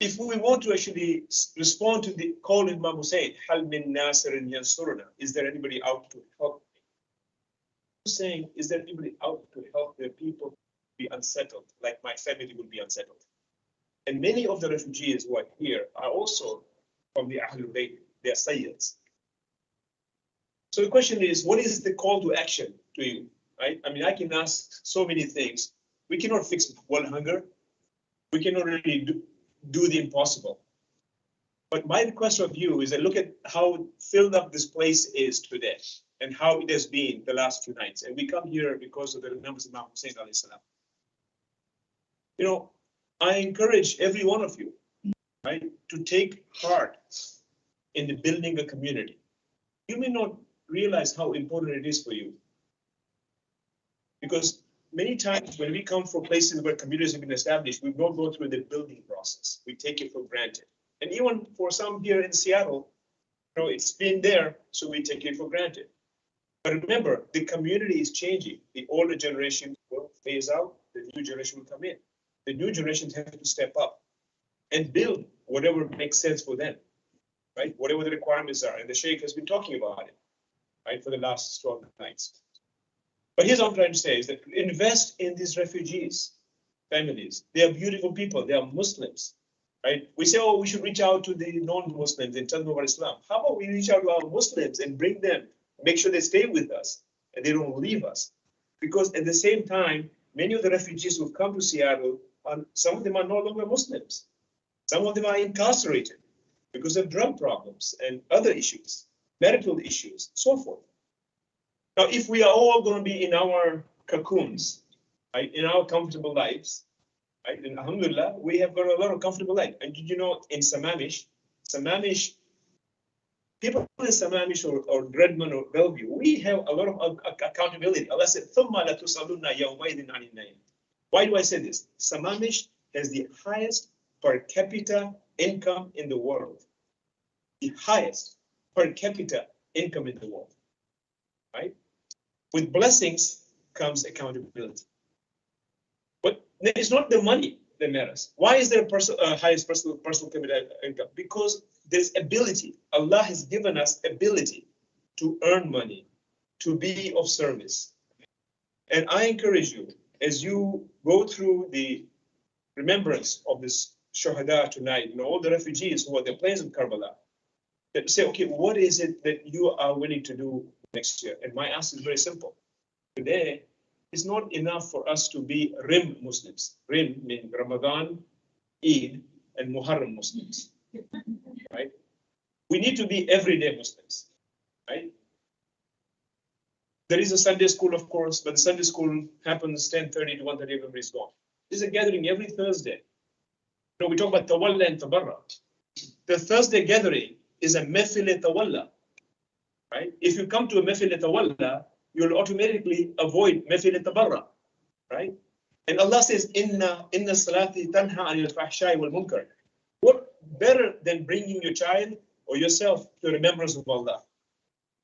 if we want to actually respond to the call in Imam Hussein, Hal min Nasirin yansuruna, is there anybody out to help me? Who's saying, is there anybody out to help the people be unsettled, like my family will be unsettled? And many of the refugees who are here are also from the Ahlul Bayt, they are Sayyids. So the question is, what is the call to action to you, right? I mean, I can ask so many things. We cannot fix world hunger. We cannot really do the impossible. But my request of you is that look at how filled up this place is today and how it has been the last few nights. And we come here because of the remembrance of Imam Hussein alayhi salam. You know, I encourage every one of you, right, to take heart in the building a community. You may not realize how important it is for you. Because many times when we come from places where communities have been established, we don't go through the building process. We take it for granted. And even for some here in Seattle, it's been there, so we take it for granted. But remember, the community is changing. The older generation will phase out, the new generation will come in. The new generations have to step up and build whatever makes sense for them, right? Whatever the requirements are. And the Sheikh has been talking about it, right, for the last 12 nights. But here's what I'm trying to say is that invest in these refugees, families. They are beautiful people. They are Muslims, right? We say, oh, we should reach out to the non-Muslims and tell them about Islam. How about we reach out to our Muslims and bring them, make sure they stay with us and they don't leave us? Because at the same time, many of the refugees who've come to Seattle, some of them are no longer Muslims. Some of them are incarcerated because of drug problems and other issues, marital issues, so forth. Now, if we are all going to be in our cocoons, right, in our comfortable lives, right, and alhamdulillah, we have got a lot of comfortable life. And did you know in Sammamish, people in Sammamish or Redmond or Bellevue, we have a lot of accountability. Allah said, ثُمَّ لَتُسْأَلُنَّ يَوْمَئِذٍ عَنِ النَّعِيمِ. Why do I say this? Sammamish has the highest per capita income in the world. The highest per capita income in the world, right? With blessings comes accountability. But it's not the money that matters. Why is there a highest personal capita income? Because there's ability. Allah has given us ability to earn money, to be of service. And I encourage you, as you go through the remembrance of this Shuhada tonight, all the refugees who are the plains of Karbala, that say, okay, what is it that you are willing to do next year? And my answer is very simple. Today, it's not enough for us to be Rim Muslims. Rim means Ramadan, Eid, and Muharram Muslims, right? We need to be everyday Muslims, right? There is a Sunday school, of course, but the Sunday school happens 10:30 to 1:30, everybody's gone. There's a gathering every Thursday. We talk about Tawalla and Tabarra. The Thursday gathering is a Mefile Tawalla, right? If you come to a Mefile Tawalla, you'll automatically avoid Mefile Tabarra, right? And Allah says, Inna salati tanha anil fahshai wal munkar. What better than bringing your child or yourself to remembrance of Allah?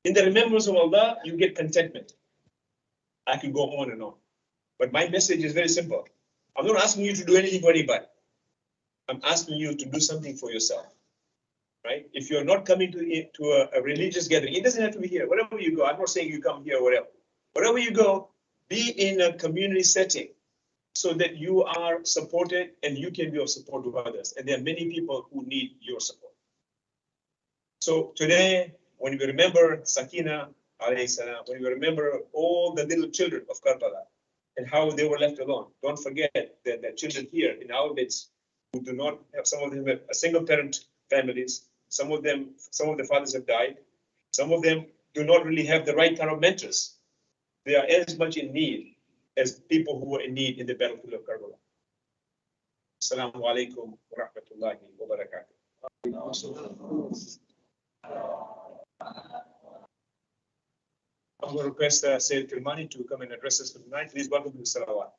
In the remembrance of Allah, you get contentment. I could go on and on. But my message is very simple. I'm not asking you to do anything for anybody. I'm asking you to do something for yourself, right? If you're not coming to a religious gathering, it doesn't have to be here. Wherever you go, I'm not saying you come here or whatever. Wherever you go, be in a community setting so that you are supported and you can be of support to others. And there are many people who need your support. So today, when we remember Sakina, alayhi salam, when we remember all the little children of Karbala and how they were left alone, don't forget that the children here in our midst who do not have, some of them have a single parent families, some of the fathers have died, some of them do not really have the right kind of mentors. They are as much in need as people who were in need in the battlefield of Karbala. Assalamu alaikum wa rahmatullahi wa barakatuh. I'm going to request Sayyid Kirmani to come and address us for tonight. Please welcome to the Salawat.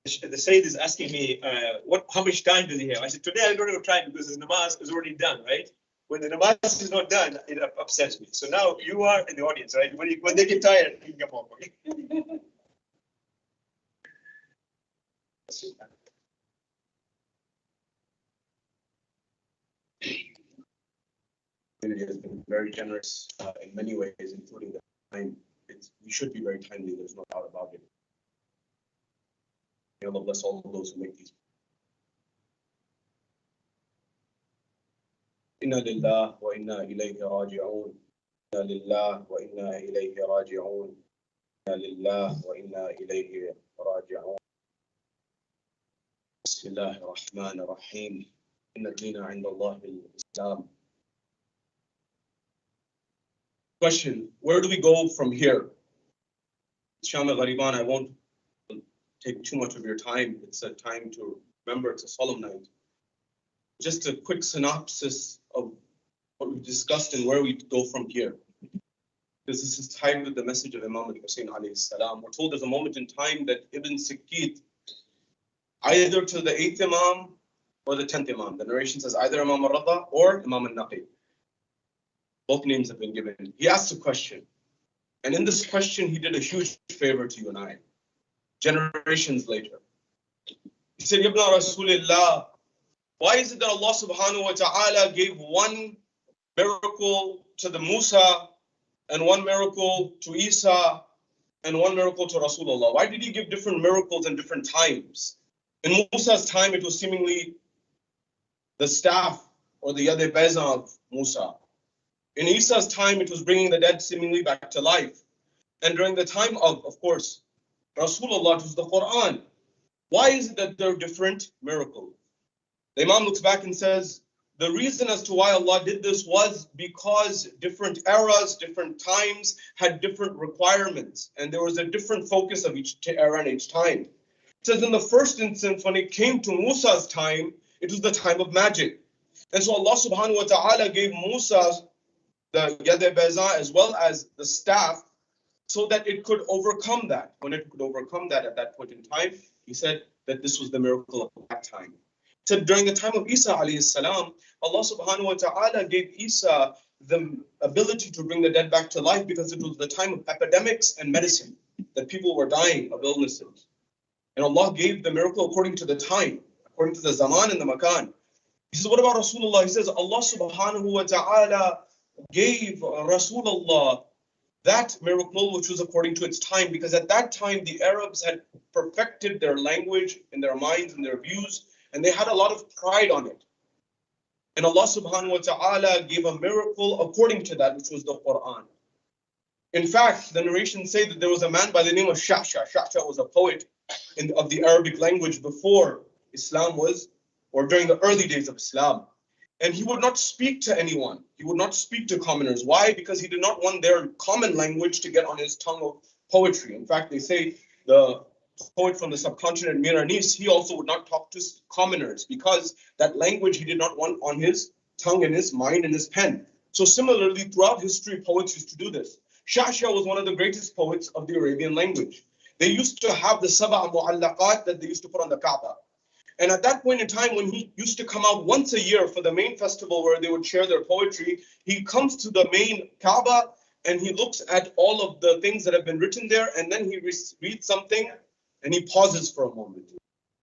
The Sayyid is asking me, how much time does he have? I said, today I don't have time because the namaz is already done, right? When the namaz is not done, it upsets me. So now you are in the audience, right? When they get tired, you can come home. It has been very generous in many ways, including the time. We should be very timely, there's no doubt about it. May Allah bless all those who make these. Inna lillah wa inna ilayhi raji'un. Inna lillah wa inna ilayhi raji'un. Inna lillah wa inna ilayhi raji'un. Bismillahir Rahmanir Rahim. Inna ad-deena 'inda Allahi al-Islam. Question, where do we go from here? Sham-i-Ghariban, I won't take too much of your time. It's a time to remember, it's a solemn night. Just a quick synopsis of what we've discussed and where we go from here. Because this is tied with the message of Imam al-Hussein alayhi salam. We're told there's a moment in time that Ibn Sikit, either to the 8th Imam or the 10th Imam. The narration says either Imam al-Radha or Imam al-Naqi. Both names have been given. He asked a question. And in this question, he did a huge favor to you and I, generations later. He said, Ibn Rasulillah, why is it that Allah subhanahu wa ta'ala gave one miracle to the Musa and one miracle to Isa and one miracle to Rasulullah? Why did he give different miracles in different times? In Musa's time, it was seemingly the staff or the Yad-e Bayza of Musa. In Isa's time, it was bringing the dead seemingly back to life. And during the time of course, Rasulullah, it was the Qur'an. Why is it that they're different miracles? The Imam looks back and says, the reason as to why Allah did this was because different eras, different times had different requirements. And there was a different focus of each era and each time. It says in the first instance, when it came to Musa's time, it was the time of magic. And so Allah subhanahu wa ta'ala gave Musa the Yad-e Bayza as well as the staff so that it could overcome that. When it could overcome that at that point in time, he said that this was the miracle of that time. So during the time of Isa alayhi salam, Allah subhanahu wa ta'ala gave Isa the ability to bring the dead back to life because it was the time of epidemics and medicine, that people were dying of illnesses. And Allah gave the miracle according to the time, according to the zaman and the makan. He says, what about Rasulullah? He says, Allah subhanahu wa ta'ala gave Rasulullah that miracle which was according to its time, because at that time the Arabs had perfected their language in their minds and their views, and they had a lot of pride on it. And Allah subhanahu wa ta'ala gave a miracle according to that, which was the Qur'an. In fact, the narrations say that there was a man by the name of Sha'sha. Sha'sha was a poet of the Arabic language before Islam was, or during the early days of Islam. And he would not speak to anyone. He would not speak to commoners. Why? Because he did not want their common language to get on his tongue of poetry. In fact, they say the poet from the subcontinent, Mir Anis, he also would not talk to commoners because that language he did not want on his tongue and his mind and his pen. So similarly, throughout history, poets used to do this. Sha'sha was one of the greatest poets of the Arabian language. They used to have the Sab'a Mu'allaqat that they used to put on the Kaaba. And at that point in time, when he used to come out once a year for the main festival where they would share their poetry, he comes to the main Kaaba and he looks at all of the things that have been written there, and then he reads something and he pauses for a moment.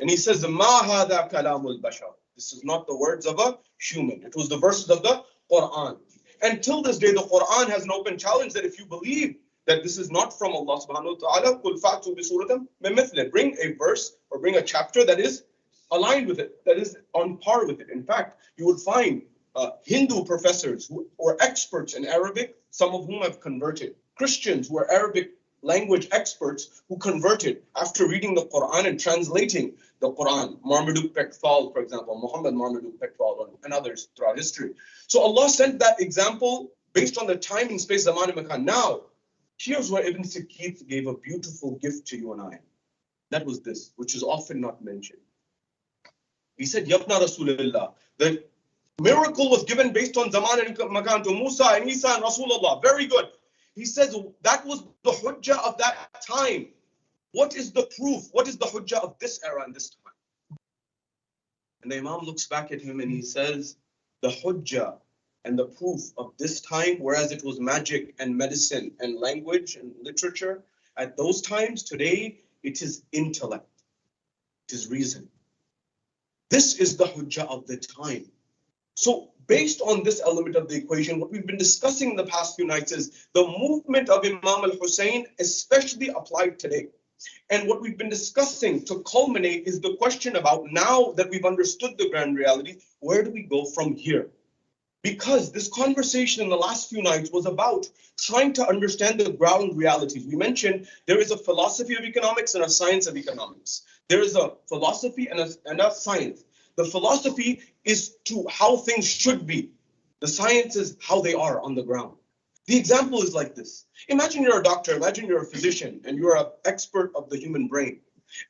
And he says, Ma hadha kalamul bashar. This is not the words of a human. It was the verses of the Qur'an. And till this day, the Qur'an has an open challenge that if you believe that this is not from Allah subhanahu wa ta'ala, qul fa'tu bi suratin min mithlih. Bring a verse or bring a chapter that is aligned with it, that is on par with it. In fact, you would find Hindu professors who are experts in Arabic, some of whom have converted. Christians who are Arabic language experts who converted after reading the Quran and translating the Quran. Marmaduke Peckfall, for example, Muhammad Marmaduke Peckfall, and others throughout history. So Allah sent that example based on the time and space, zaman and makan. Now, here's where Ibn Sikit gave a beautiful gift to you and I. That was this, which is often not mentioned. He said, Yabna Rasulullah, the miracle was given based on zaman and makan to Musa and Isa and Rasulullah. Very good. He says that was the hujjah of that time. What is the proof? What is the hujjah of this era and this time? And the Imam looks back at him and he says, the hujjah and the proof of this time, whereas it was magic and medicine and language and literature, at those times, today, it is intellect. It is reason. This is the hujjah of the time. So based on this element of the equation, what we've been discussing in the past few nights is the movement of Imam al-Hussein, especially applied today. And what we've been discussing to culminate is the question about, now that we've understood the grand reality, where do we go from here? Because this conversation in the last few nights was about trying to understand the ground realities. We mentioned there is a philosophy of economics and a science of economics. There is a philosophy and a science. The philosophy is to how things should be. The science is how they are on the ground. The example is like this. Imagine you're a doctor, imagine you're a physician, and you're an expert of the human brain.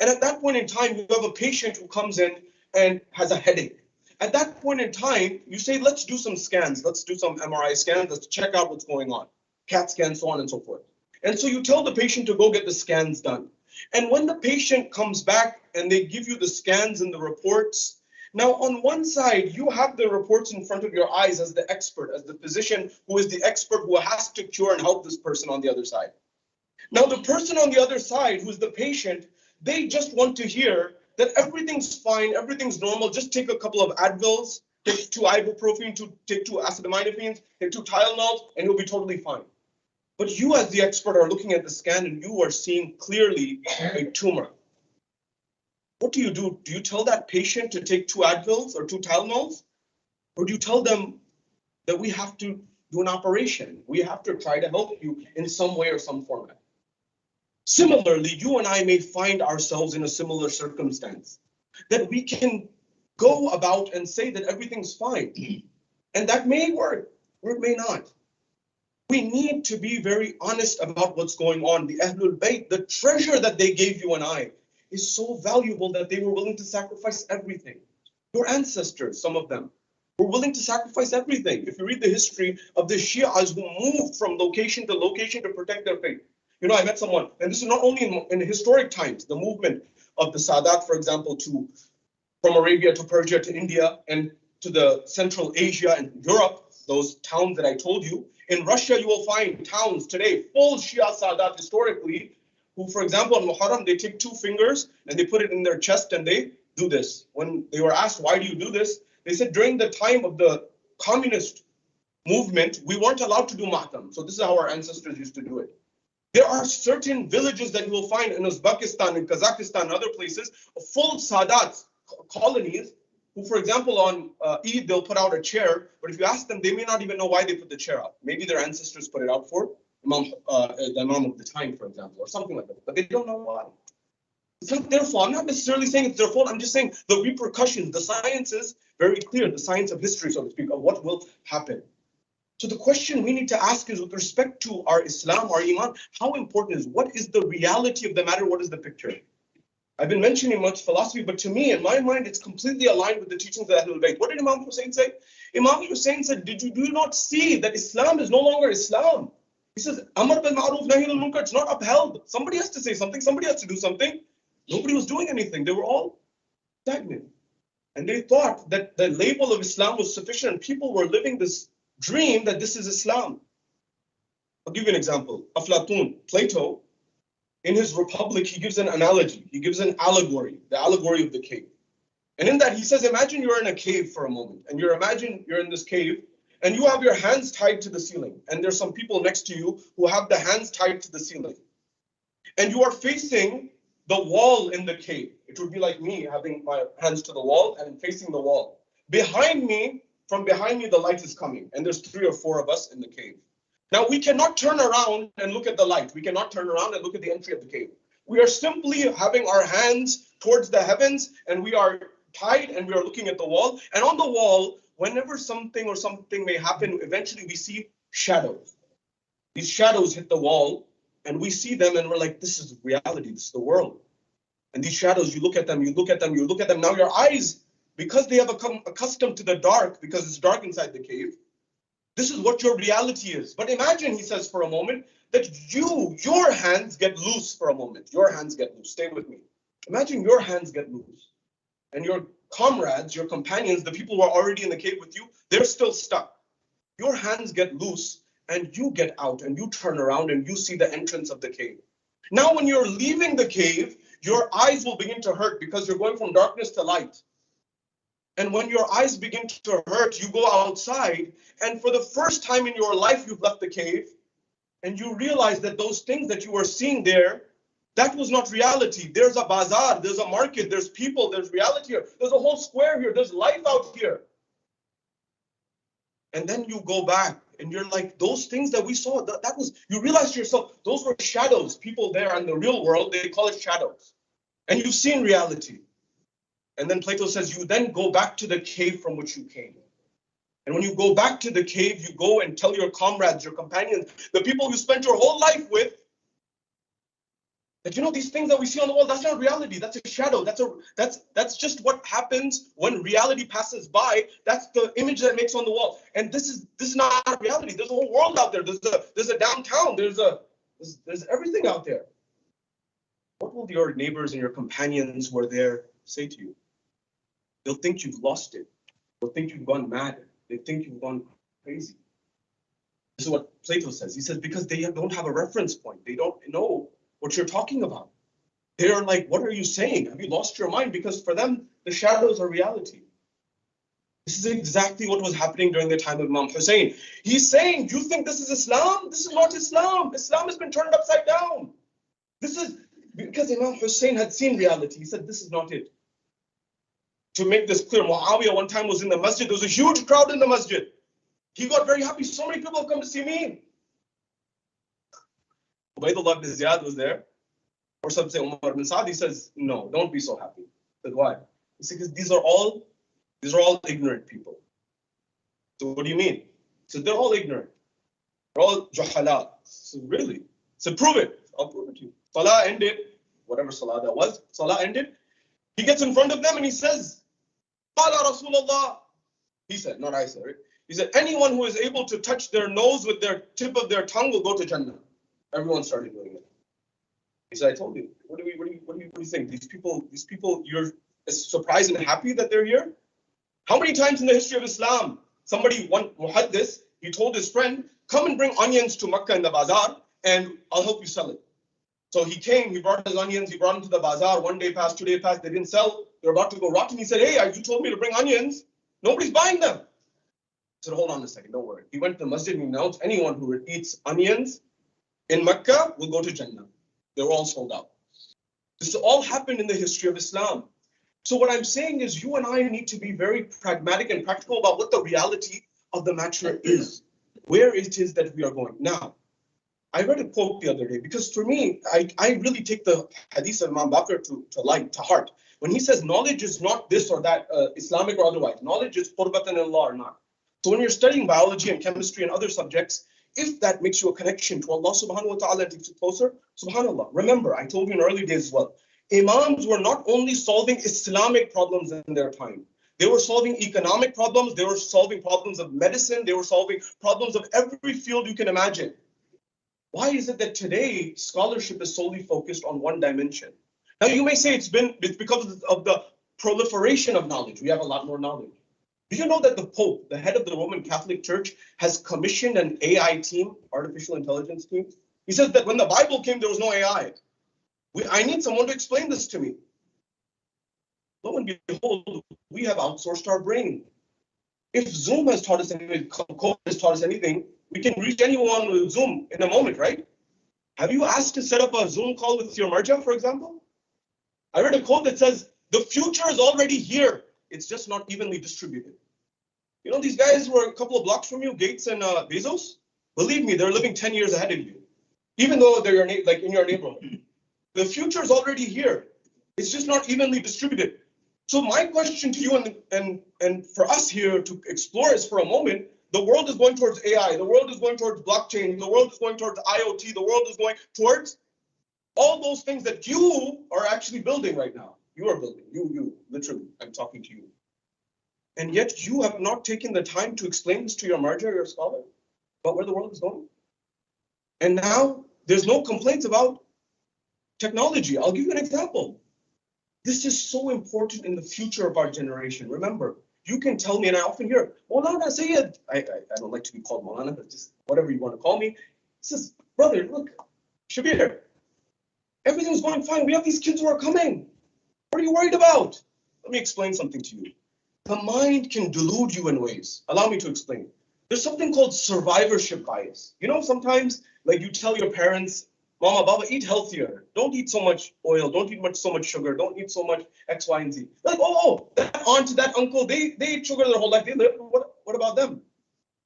And at that point in time, you have a patient who comes in and has a headache. At that point in time, you say, let's do some scans, let's do some MRI scans, let's check out what's going on, CAT scans, so on and so forth. And so you tell the patient to go get the scans done. And when the patient comes back and they give you the scans and the reports, now on one side, you have the reports in front of your eyes as the expert, as the physician who is the expert who has to cure and help this person on the other side. Now the person on the other side, who's the patient, they just want to hear that everything's fine, everything's normal, just take a couple of Advils, take 2 ibuprofen, take 2 acetaminophen, take 2 Tylenols, and you'll be totally fine. But you as the expert are looking at the scan and you are seeing clearly a tumor. What do? Do you tell that patient to take 2 Advils or 2 Tylenols? Or do you tell them that we have to do an operation? We have to try to help you in some way or some format. Similarly, you and I may find ourselves in a similar circumstance, that we can go about and say that everything's fine. And that may work, or it may not. We need to be very honest about what's going on. The Ahlul Bayt, the treasure that they gave you and I, is so valuable that they were willing to sacrifice everything. Your ancestors, some of them, were willing to sacrifice everything. If you read the history of the Shias who moved from location to location to protect their faith. You know, I met someone, and this is not only in historic times, the movement of the Sadat, for example, from Arabia to Persia to India and to the Central Asia and Europe, those towns that I told you. In Russia, you will find towns today, full Shia Sadat historically, who, for example, on Muharram, they take 2 fingers and they put it in their chest and they do this. When they were asked, why do you do this? They said, during the time of the communist movement, we weren't allowed to do matam. So this is how our ancestors used to do it. There are certain villages that you will find in Uzbekistan, in Kazakhstan, and other places, full Sadat colonies, who, for example, on Eid, they'll put out a chair, but if you ask them, they may not even know why they put the chair up. Maybe their ancestors put it out for the Imam of the time, for example, or something like that, but they don't know why. It's not their fault. I'm not necessarily saying it's their fault. I'm just saying the repercussions, the science is very clear, the science of history, so to speak, of what will happen. So the question we need to ask is, with respect to our Islam, our Iman, how important is, what is the reality of the matter? What is the picture? I've been mentioning much philosophy, but to me, in my mind, it's completely aligned with the teachings of Ahlul Bayt. What did Imam Hussein say? Imam Hussein said, do you not see that Islam is no longer Islam? He says, Amr bil Ma'ruf Nahi al Munkar, it's not upheld. Somebody has to say something, somebody has to do something. Nobody was doing anything. They were all stagnant. And they thought that the label of Islam was sufficient, and people were living this dream that this is Islam. I'll give you an example. Aflatun, Plato, in his Republic, he gives an analogy. He gives an allegory, the allegory of the cave. And in that, he says, imagine you're in a cave for a moment, and imagine you're in this cave, and you have your hands tied to the ceiling, and there's some people next to you who have the hands tied to the ceiling. And you are facing the wall in the cave. It would be like me having my hands to the wall and facing the wall. From behind me, the light is coming, and there's 3 or 4 of us in the cave. Now, we cannot turn around and look at the light. We cannot turn around and look at the entry of the cave. We are simply having our hands towards the heavens, and we are tied, and we are looking at the wall. And on the wall, whenever something may happen, eventually we see shadows. These shadows hit the wall, and we see them, and we're like, this is reality, this is the world. And these shadows, you look at them, you look at them, you look at them. Now your eyes, because they have become accustomed to the dark, because it's dark inside the cave, this is what your reality is. But imagine, he says for a moment, that your hands get loose for a moment. Your hands get loose. Stay with me. Imagine your hands get loose. And your comrades, your companions, the people who are already in the cave with you, they're still stuck. Your hands get loose, and you get out, and you turn around, and you see the entrance of the cave. Now, when you're leaving the cave, your eyes will begin to hurt because you're going from darkness to light. And when your eyes begin to hurt, you go outside, and for the first time in your life, you've left the cave, and you realize that those things that you were seeing there, that was not reality. There's a bazaar, there's a market, there's people, there's reality here. There's a whole square here, there's life out here. And then you go back, and you're like, those things that we saw, that was, you realize to yourself, those were shadows. People there in the real world, they call it shadows. And you've seen reality. And then Plato says, you then go back to the cave from which you came. And when you go back to the cave, you go and tell your comrades, your companions, the people you spent your whole life with, that these things that we see on the wall, that's not reality. That's a shadow. That's just what happens when reality passes by. That's the image that makes on the wall. And this is not reality. There's a whole world out there. There's a downtown. There's everything out there. What will your neighbors and your companions who are there say to you? They'll think you've lost it. They'll think you've gone mad. They think you've gone crazy. This is what Plato says. He says, because they don't have a reference point. They don't know what you're talking about. They're like, what are you saying? Have you lost your mind? Because for them, the shadows are reality. This is exactly what was happening during the time of Imam Hussein. He's saying, you think this is Islam? This is not Islam. Islam has been turned upside down. This is because Imam Hussein had seen reality. He said, this is not it. To make this clear, Muawiyah one time was in the masjid. There was a huge crowd in the masjid. He got very happy. So many people have come to see me. Ubaydullah ibn Ziyad was there. Or some say Umar ibn Saad. He says, no, don't be so happy. He said, why? He said, because these are all ignorant people. So what do you mean? He said, they're all ignorant. They're all juhala. So really? So prove it. I'll prove it to you. Salah ended, whatever salah that was. Salah ended. He gets in front of them and he says, Qala Rasulullah. He said, not I said it. He said, anyone who is able to touch their nose with their tip of their tongue will go to Jannah. Everyone started doing it. He said, I told you. What do you think? These people, you're surprised and happy that they're here? How many times in the history of Islam, one muhaddis, he told his friend, come and bring onions to Makkah in the bazaar and I'll help you sell it. So he came, he brought his onions, he brought them to the bazaar. 1 day passed, 2 days passed, they didn't sell. They're about to go rotten. He said, hey, you told me to bring onions. Nobody's buying them. I said, hold on a second, don't worry. He went to the masjid and announced anyone who eats onions in Mecca will go to Jannah. They were all sold out. This all happened in the history of Islam. So what I'm saying is you and I need to be very pragmatic and practical about what the reality of the matter is, where it is that we are going. Now, I read a quote the other day because for me, I really take the hadith of Imam Bakr to heart. When he says knowledge is not this or that, Islamic or otherwise, knowledge is qurbatan Allah or not. So when you're studying biology and chemistry and other subjects, if that makes you a connection to Allah subhanahu wa ta'ala and takes you closer, subhanAllah. Remember, I told you in early days as well, Imams were not only solving Islamic problems in their time, they were solving economic problems, they were solving problems of medicine, they were solving problems of every field you can imagine. Why is it that today scholarship is solely focused on one dimension? Now you may say it's because of the proliferation of knowledge. We have a lot more knowledge. Do you know that the Pope, the head of the Roman Catholic Church, has commissioned an AI team, artificial intelligence team? He says that when the Bible came, there was no AI. I need someone to explain this to me. Lo and behold, we have outsourced our brain. If Zoom has taught us anything, COVID has taught us anything, we can reach anyone with Zoom in a moment, right? Have you asked to set up a Zoom call with your marja, for example? I read a quote that says, the future is already here. It's just not evenly distributed. You know, these guys who are a couple of blocks from you, Gates and Bezos, believe me, they're living 10 years ahead of you, even though they're in your neighborhood. The future is already here. It's just not evenly distributed. So my question to you and for us here to explore is for a moment, the world is going towards AI, the world is going towards blockchain, the world is going towards IoT, the world is going towards all those things that you are actually building right now. You are building, you, literally, I'm talking to you. And yet you have not taken the time to explain this to your marja or your scholar about where the world is going. And now there's no complaints about technology. I'll give you an example. This is so important in the future of our generation. Remember, you can tell me, and I often hear, Maulana Sayyid, I don't like to be called Maulana, but just whatever you want to call me. He says, brother, look, Shabir, everything's going fine. We have these kids who are coming. What are you worried about? Let me explain something to you. The mind can delude you in ways. Allow me to explain. There's something called survivorship bias. You know, sometimes, like you tell your parents, Mama, Baba, eat healthier. Don't eat so much oil. Don't eat so much sugar. Don't eat so much X, Y, and Z. Like, that aunt, that uncle, they eat sugar their whole life. They live. What about them?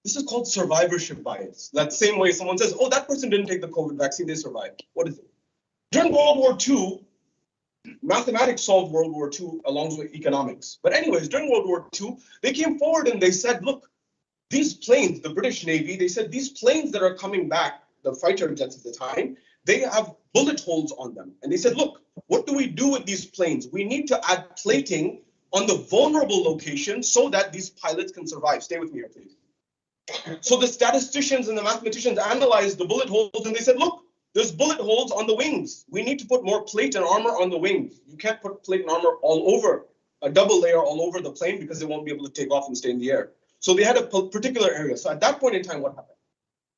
This is called survivorship bias. That same way someone says, that person didn't take the COVID vaccine, they survived. What is it? During World War II, Mathematics solved World War II along with economics. But anyways, during World War II, they came forward and they said, look, these planes, the British Navy, they said these planes that are coming back, the fighter jets at the time, they have bullet holes on them. And they said, look, what do we do with these planes? We need to add plating on the vulnerable locations so that these pilots can survive. Stay with me here, please. So the statisticians and the mathematicians analyzed the bullet holes and they said, look, there's bullet holes on the wings. We need to put more plate and armor on the wings. You can't put plate and armor all over, a double layer all over the plane because they won't be able to take off and stay in the air. So they had a particular area. So at that point in time, what happened?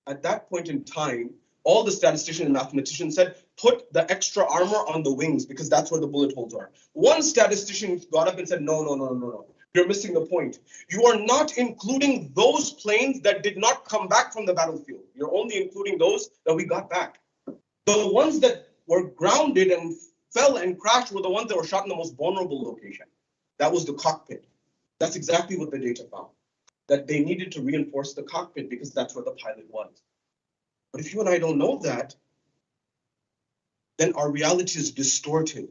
At that point in time, all the statisticians and mathematicians said, put the extra armor on the wings because that's where the bullet holes are. One statistician got up and said, no. You're missing the point. You are not including those planes that did not come back from the battlefield. You're only including those that we got back. The ones that were grounded and fell and crashed were the ones that were shot in the most vulnerable location. That was the cockpit. That's exactly what the data found. That they needed to reinforce the cockpit because that's where the pilot was. But if you and I don't know that, then our reality is distorted.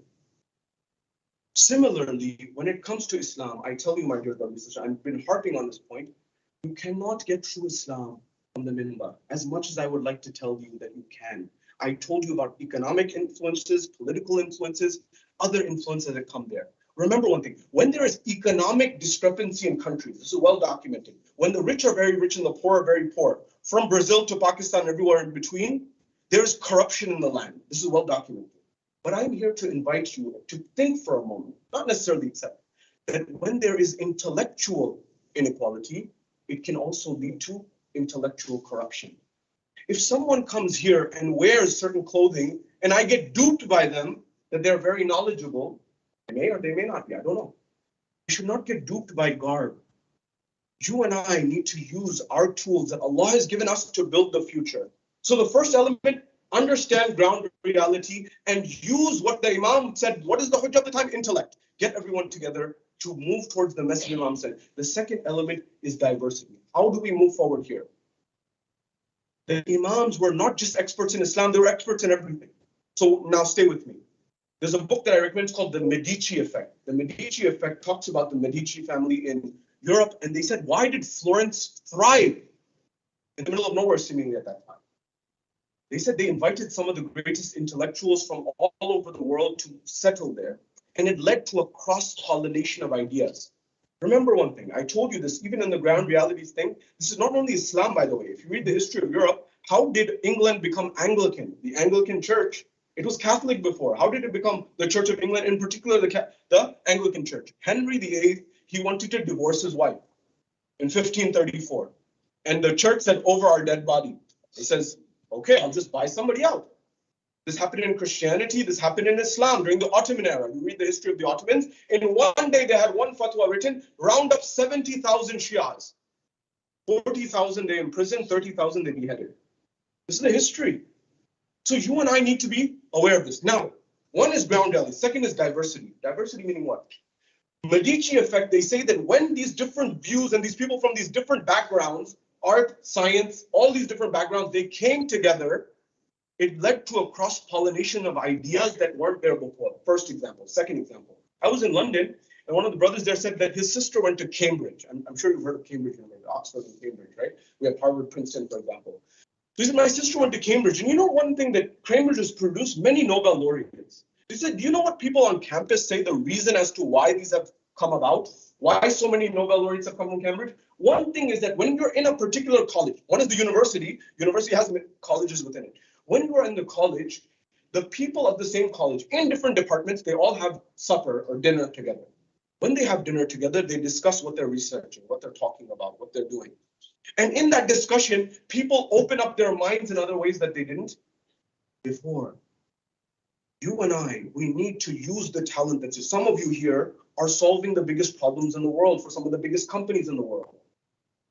Similarly, when it comes to Islam, I tell you, my dear brothers, I've been harping on this point, you cannot get true Islam from the minbar, as much as I would like to tell you that you can. I told you about economic influences, political influences, other influences that come there. Remember one thing, when there is economic discrepancy in countries, this is well documented, when the rich are very rich and the poor are very poor, from Brazil to Pakistan, everywhere in between, there is corruption in the land. This is well documented. But I'm here to invite you to think for a moment, not necessarily accept, that when there is intellectual inequality, it can also lead to intellectual corruption. If someone comes here and wears certain clothing and I get duped by them that they're very knowledgeable, they may or they may not be, I don't know. You should not get duped by garb. You and I need to use our tools that Allah has given us to build the future. So the first element, understand ground reality and use what the Imam said. What is the hujjah of the time? Intellect. Get everyone together to move towards the message Imam said. The second element is diversity. How do we move forward here? The Imams were not just experts in Islam, they were experts in everything. So now stay with me. There's a book that I recommend, it's called The Medici Effect. The Medici Effect talks about the Medici family in Europe, and they said, why did Florence thrive in the middle of nowhere seemingly at that time? They said they invited some of the greatest intellectuals from all over the world to settle there, and it led to a cross-pollination of ideas. Remember one thing, I told you this, even in the ground realities thing, this is not only Islam, by the way. If you read the history of Europe, how did England become Anglican? The Anglican Church, it was Catholic before. How did it become the Church of England, in particular the Anglican Church? Henry VIII, he wanted to divorce his wife in 1534. And the church said, over our dead body. It says, okay, I'll just buy somebody out. This happened in Christianity, this happened in Islam during the Ottoman era. You read the history of the Ottomans. In one day, they had one fatwa written, round up 70,000 Shias. 40,000 they imprisoned, 30,000 they beheaded. This is the history. So you and I need to be aware of this. Now, one is ground reality, second is diversity. Diversity meaning what? Medici effect, they say that when these different views and these people from these different backgrounds, art, science, all these different backgrounds, they came together, it led to a cross-pollination of ideas that weren't there before. First example. Second example. I was in London, and one of the brothers there said that his sister went to Cambridge. I'm sure you've heard of Cambridge, Oxford and Cambridge, right? We have Harvard, Princeton, for example. So he said, my sister went to Cambridge, and you know one thing that Cambridge has produced? Many Nobel laureates. He said, do you know what people on campus say the reason as to why these have come about? Why so many Nobel laureates have come from Cambridge? One thing is that when you're in a particular college, one is the university has colleges within it. When you are in the college, the people of the same college in different departments, they all have supper or dinner together. When they have dinner together, they discuss what they're researching, what they're talking about, what they're doing. And in that discussion, people open up their minds in other ways that they didn't before. You and I, we need to use the talent that's some of you here are solving the biggest problems in the world for some of the biggest companies in the world.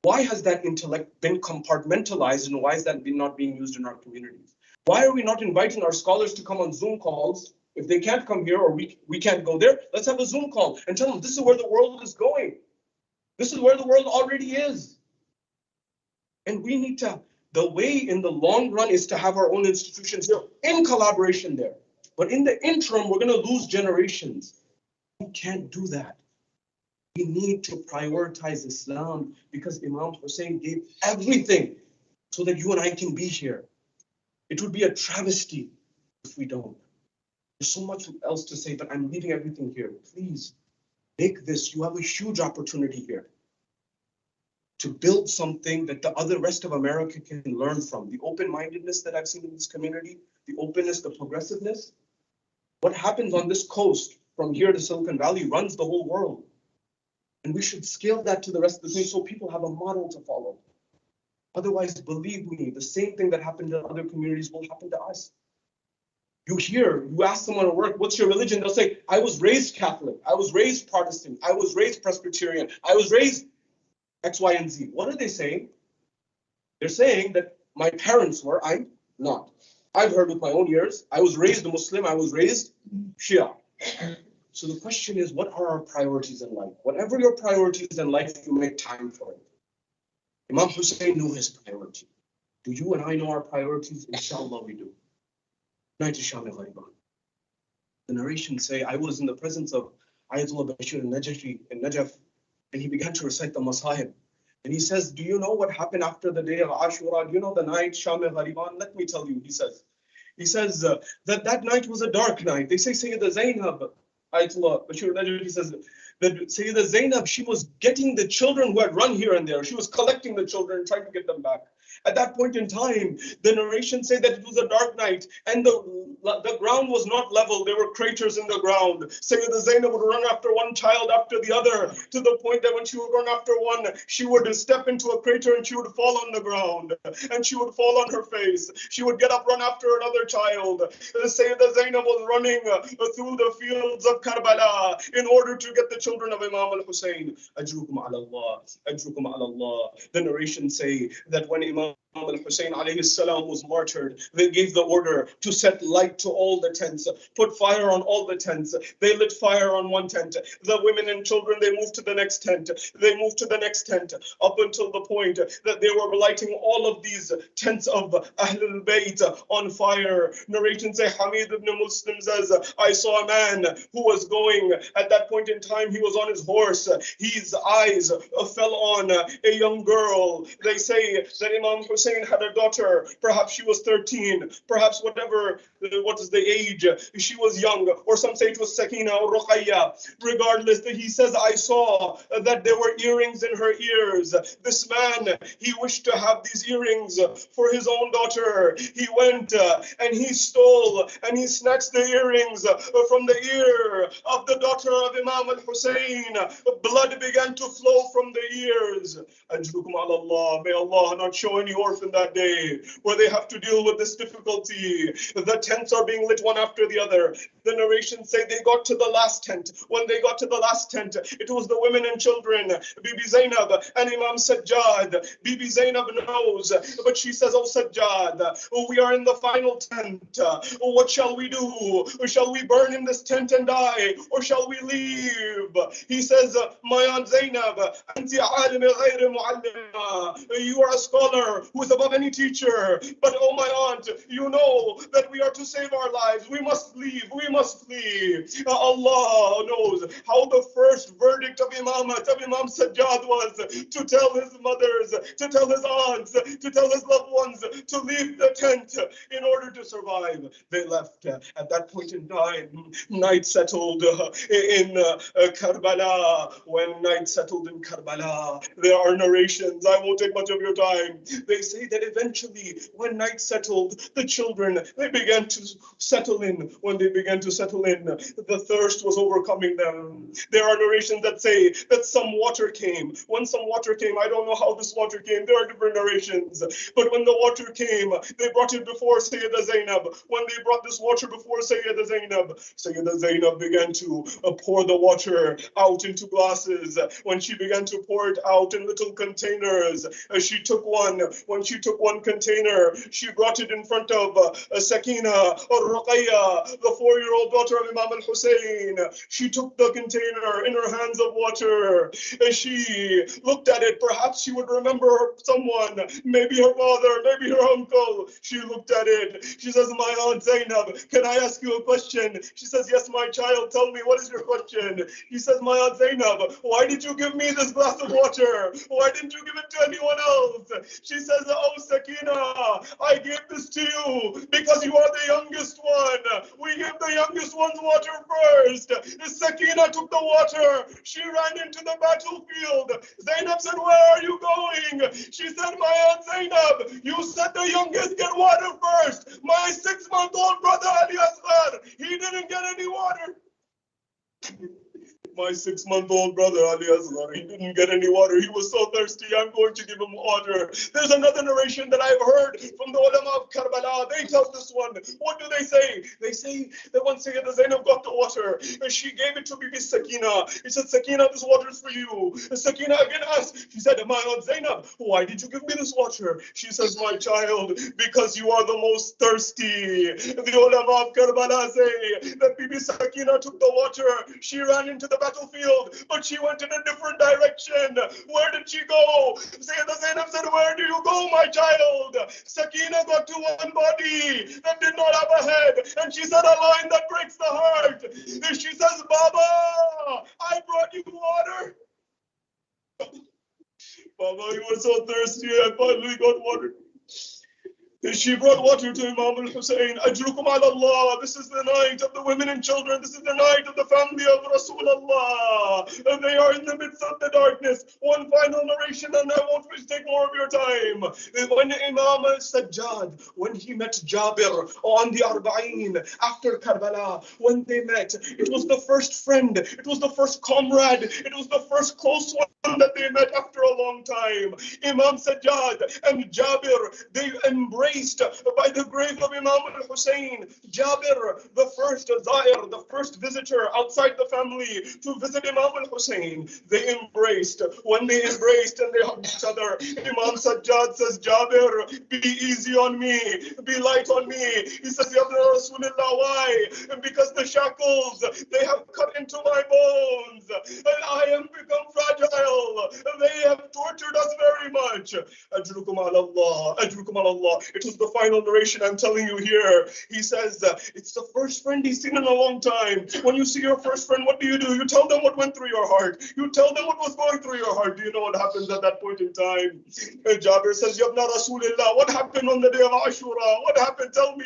Why has that intellect been compartmentalized and why is that not being used in our communities? Why are we not inviting our scholars to come on Zoom calls? If they can't come here or we can't go there, let's have a Zoom call and tell them this is where the world is going. This is where the world already is. And we need to, the way in the long run is to have our own institutions here in collaboration there. But in the interim, we're going to lose generations. We can't do that. We need to prioritize Islam because Imam Hussein gave everything so that you and I can be here. It would be a travesty if we don't. There's so much else to say, but I'm leaving everything here. Please make this. You have a huge opportunity here to build something that the rest of America can learn from. The open-mindedness that I've seen in this community, the openness, the progressiveness. What happens on this coast from here to Silicon Valley runs the whole world. And we should scale that to the rest of the thing so people have a model to follow. Otherwise, believe me, the same thing that happened in other communities will happen to us. You ask someone at work, what's your religion? They'll say, I was raised Catholic, I was raised Protestant, I was raised Presbyterian, I was raised X, Y, and Z. What are they saying? They're saying that my parents were, I'm not. I've heard with my own ears, I was raised a Muslim, I was raised Shia. So the question is, what are our priorities in life? Whatever your priorities in life, you make time for it. Imam Hussein knew his priority. Do you and I know our priorities? Inshallah, we do. Night to Sham-i-Ghariban. The narrations say, I was in the presence of Ayatollah Bashir al-Najafi in Najaf, and he began to recite the Masahib. And he says, do you know what happened after the day of Ashura? Do you know the night, Sham-i-Ghariban? Let me tell you, he says. He says that night was a dark night. They say Sayyida Zainab, Ayatollah Bashir al-Najafi says that Sayyida Zainab, she was getting the children who had run here and there. She was collecting the children and trying to get them back. At that point in time, the narration say that it was a dark night and the ground was not level. There were craters in the ground. Sayyida Zainab would run after one child after the other, to the point that when she would run after one, she would step into a crater and she would fall on the ground and she would fall on her face. She would get up, run after another child. Sayyida Zainab was running through the fields of Karbala in order to get the children of Imam al-Hussein. Ajrukum ala Allah, ajrukum ala Allah. The narrations say that when Imam al-Hussein alayhi salam was martyred, they gave the order to set light to all the tents, put fire on all the tents. They lit fire on one tent. The women and children, they moved to the next tent. They moved to the next tent up until the point that they were lighting all of these tents of Ahlul Bayt on fire. Narrations say Hamid ibn Muslim says, I saw a man who was going, at that point in time, he was on his horse. His eyes fell on a young girl. They say that Imam Hussein had a daughter, perhaps she was 13, perhaps what is the age, she was young, or some say it was Sakina or Ruqayya. Regardless, he says, I saw that there were earrings in her ears. This man, he wished to have these earrings for his own daughter. He went and he stole and he snatched the earrings from the ear of the daughter of Imam al-Hussein. Blood began to flow from the ears. Ajrukum ala Allah, may Allah not show any orphan that day where they have to deal with this difficulty. The tents are being lit one after the other. The narrations say they got to the last tent. When they got to the last tent, it was the women and children, Bibi Zainab and Imam Sajjad. Bibi Zainab knows, but she says, oh Sajjad, we are in the final tent. What shall we do? Shall we burn in this tent and die, or shall we leave? He says, my aunt Zainab, you are a scholar who is above any teacher, but oh my aunt, you know that we are to save our lives. We must leave. We must flee. Allah knows how the first verdict of Imam Sajjad was to tell his mothers, to tell his aunts, to tell his loved ones to leave the tent in order to survive. They left. At that point in time, night settled in Karbala. When night settled in Karbala, there are narrations. I won't take much of your time. They say that eventually, when night settled, the children, they began to settle in. When they began to settle in, the thirst was overcoming them. There are narrations that say that some water came. When some water came, I don't know how this water came. There are different narrations. But when the water came, they brought it before Sayyida Zainab. When they brought this water before Sayyida Zainab began to pour the water out into glasses. When she began to pour it out in little containers, she took one. When when she took one container, she brought it in front of Sakina or Ruqayya, the 4-year-old daughter of Imam al-Hussein. She took the container in her hands of water. And she looked at it. Perhaps she would remember someone, maybe her father, maybe her uncle. She looked at it. She says, my Aunt Zainab, can I ask you a question? She says, yes, my child, tell me, what is your question? He says, my Aunt Zainab, why did you give me this glass of water? Why didn't you give it to anyone else? She says, oh, Sakina, I gave this to you because you are the youngest one. We give the youngest one's water first. Sakina took the water. She ran into the battlefield. Zainab said, where are you going? She said, my Aunt Zainab, you said the youngest get water first. My 6-month-old brother Ali Asghar, he didn't get any water. My 6-month-old brother Ali Asghar, he didn't get any water. He was so thirsty. I'm going to give him water. There's another narration that I've heard from the ulama of Karbala. They tell this one. What do they say? They say that once Sayyidah Zainab got the water, and she gave it to Bibi Sakina. He said, Sakina, this water is for you. And Sakina again asked. She said, my Aunt Zainab, why did you give me this water? She says, my child, because you are the most thirsty. The ulama of Karbala say that Bibi Sakina took the water. She ran into the battlefield, but she went in a different direction. Where did she go? Sayyidah Zainab said, where do you go, my child? Sakina got to one body that did not have a head, and she said a line that breaks the heart. She says, Baba, I brought you water. Baba, you were so thirsty, I finally got water. She brought water to Imam al-Hussein. Ajrukum ala Allah. This is the night of the women and children. This is the night of the family of Rasulullah. And they are in the midst of the darkness. One final narration, and I won't take more of your time. When Imam al-Sajjad, when he met Jabir on the Arba'in after Karbala, when they met, it was the first friend, it was the first comrade, it was the first close one that they met after a long time. Imam Sajjad and Jabir, they embraced by the grave of Imam al-Hussein. Jabir, the first Zair, the first visitor outside the family to visit Imam al-Hussein, they embraced. When they embraced and they hugged each other, Imam Sajjad says, Jabir, be easy on me, be light on me. He says, Ya Rasulullah, why? Because the shackles, they have cut into my bones, and I am become fragile. They have tortured us very much. Ajrukum ala Allah, ajrukum ala Allah. It was the final narration I'm telling you here. He says, it's the first friend he's seen in a long time. When you see your first friend, what do? You tell them what went through your heart. You tell them what was going through your heart. Do you know what happens at that point in time? And Jabir says, Yabna Rasulillah, what happened on the day of Ashura? What happened? Tell me.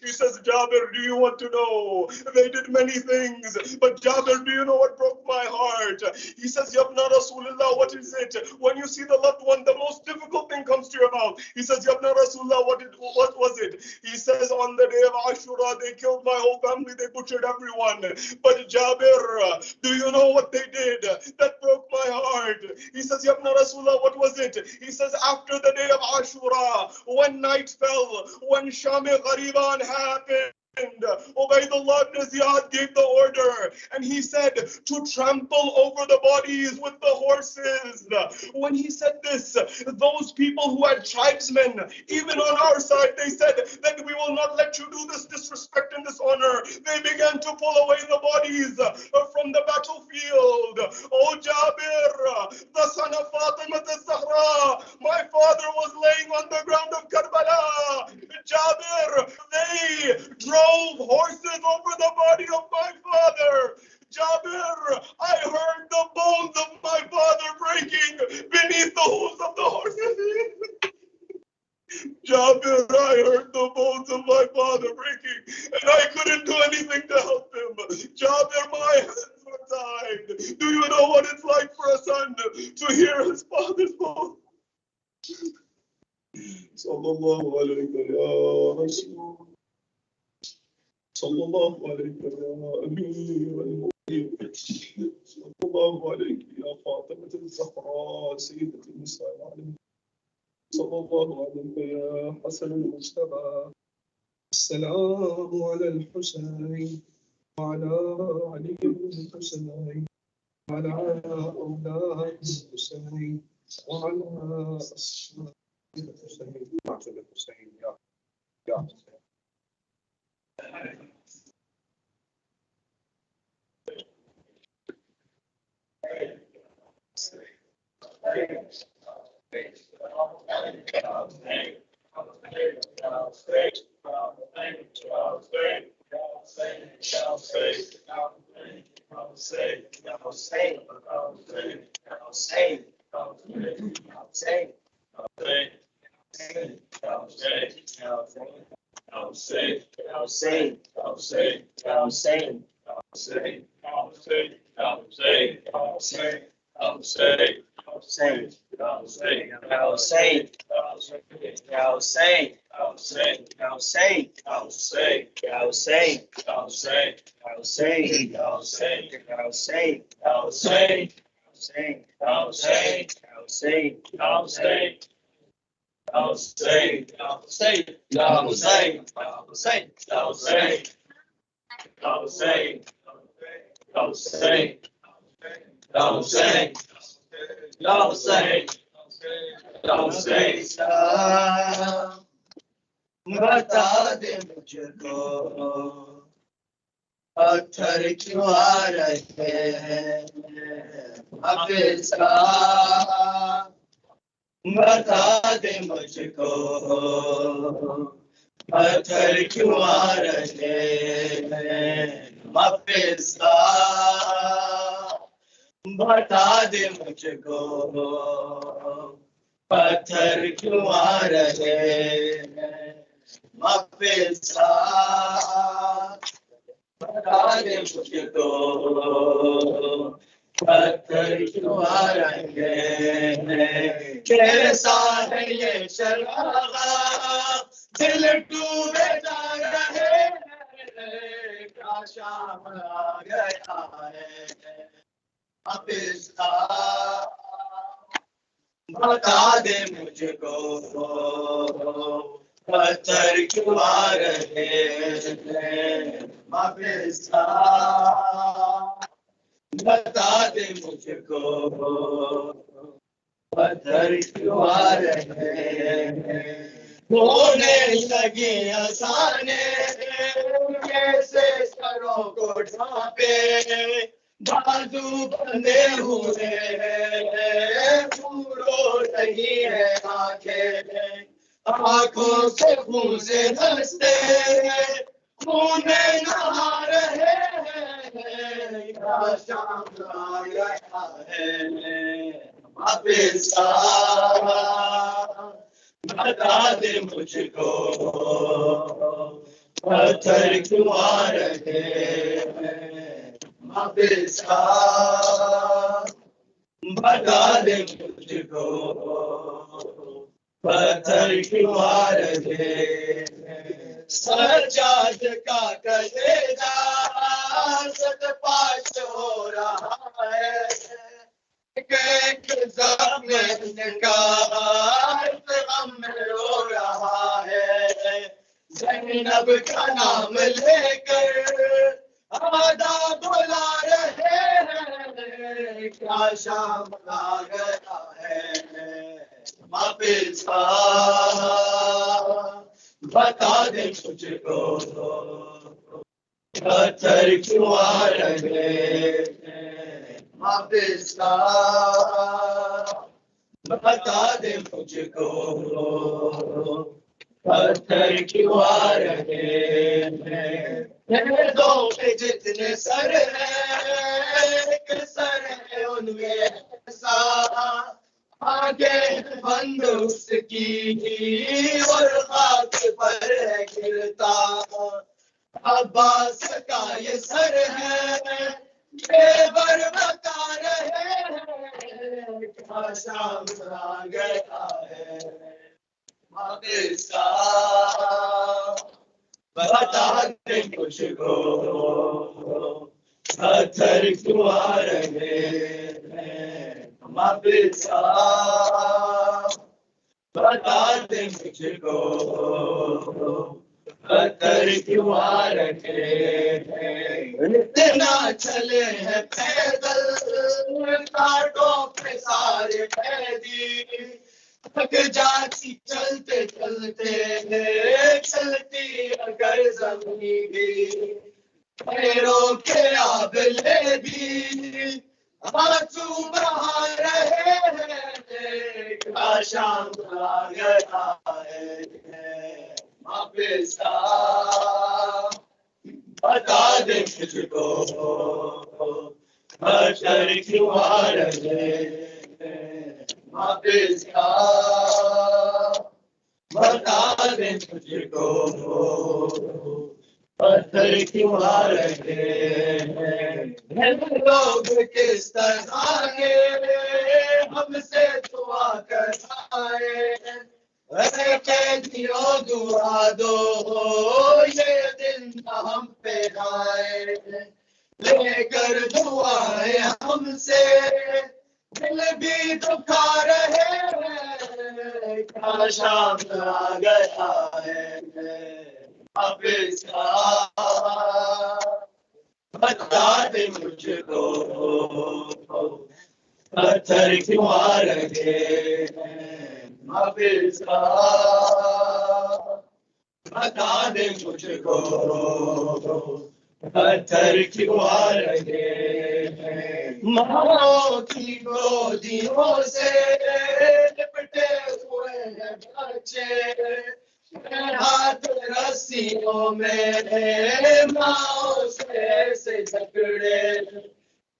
He says, Jabir, do you want to know? They did many things, but Jabir, do you know what broke my heart? He says, Yabna Rasulillah, what is it? When you see the loved one, the most difficult thing comes to your mouth. He says, Yabna Rasulullah, what was it? He says, on the day of Ashura, they killed my whole family, they butchered everyone. But Jabir, do you know what they did? That broke my heart. He says, Yabna Rasulullah, what was it? He says, after the day of Ashura, when night fell, when Sham-i-Ghariban happened, Ubaydullah ibn Ziyad gave the order, and he said to trample over the bodies with the horses. When he said this, those people who had tribesmen, even on our side, they said that we will not let you do this disrespect and dishonor. They began to pull away the bodies from the battlefield. Oh Jabir, the son of Fatima al-Zahra, my father was laying on the ground of Karbala. Jabir, they drove horses over the body of my father. Jabir, I heard the bones of my father breaking beneath the hooves of the horses. Jabir, I heard the bones of my father breaking, and I couldn't do anything to help him. Jabir, my hands were tied. Do you know what it's like for a son to hear his father's bones? Sallallahu alayhi ya Rasul. Sallallahu alayhi ya Amir al-Mu'minin. Sallallahu alayhi ya Fatima al-Zahra, Sayyidat al-Nisa al-Alamin. Sallallahu alayhi ya Hasan al-Mujtaba. Assalamu ala al-Husayn wa ala Ali al-Husayn wa ala awlad al-Husayn wa ala ashab बता दे मुझको पत्थर क्यों आ रहे हैं हाफिज का बता दे मुझको पत्थर क्यों आ रहे हैं हाफिज का बता दे मुझको पत्थर क्यों आ रहे हैं हाफिज का बता दे मुझको पत्थर क्यों आ रहे हैं कैसा है ये शराबा दिल डूबे जा रहे हैं क्या शाम आ गया है हाफिज का बता दे मुझको पत्थर क्यों आ रहे हैं हाफिज का बता दे मुझको पत्थर क्यों आ रहे हैं होने लगे असाने कैसे सरों को ढांपे बाजू बंधे हुए पूरो नहीं है आंखें आंखों से खून से धंसते खून में नहा रहे हैं क्या शाम आ गया है हाफिज का बता दे मुझको पत्थर क्यों आ रहे हैं हाफिज का बता दे मुझको पत्थर क्यों आ रहे हैं सजाद का कलेजा सतपाश हो रहा है एक ज़मीन का गम में रो रहा है ज़ैनब का नाम लेकर आदा बुला रहे हैं क्या शाम आ गया है हाफिज का बता दे मुझको पत्थर क्यों आ रहे हैं हाफिज का बता दे मुझको पत्थर क्यों आ रहे हैं दो पे जितने सर हैं एक सर है उनमें ऐसा आगे बंद उसकी और खाक पर है गिरता अब्बास का ये सर है बेबर बता रहे हैं क्या शाम आ गया है हाफिज का बता दे मुझको पत्थर क्यों आ रहे हैं हाफिज का बता दे मुझको पत्थर क्यों आ रहे हैं इतना चले हैं पैदल कांटों पे सारे कैदी थक जाती चलते चलते चलती अगर ज़मीन भी पैरों के आबले भी आंसू बहा रहे हैं शाम आ गया है वापस आ बता दे मुझको बशर क्यों आ रहे वापस आ बता दे मुझको पत्थर क्यों आ रहे हैं लोग किस तरह के हमसे दुआ कराए ऐसे कैदियों दुआ दो ये दिन हम पे आए लेकर दुआएं हमसे दिल भी दुखा रहे हैं क्या शाम आ गया है वापस आ बता दे मुझको पत्थर क्यों आ रहे हैं वापस आ बता दे मुझको पत्थर क्यों आ रहे हैं माँ की गोदियों से लिपटे हुए हैं बच्चे हाथ रस्सियों में माँ से झगड़े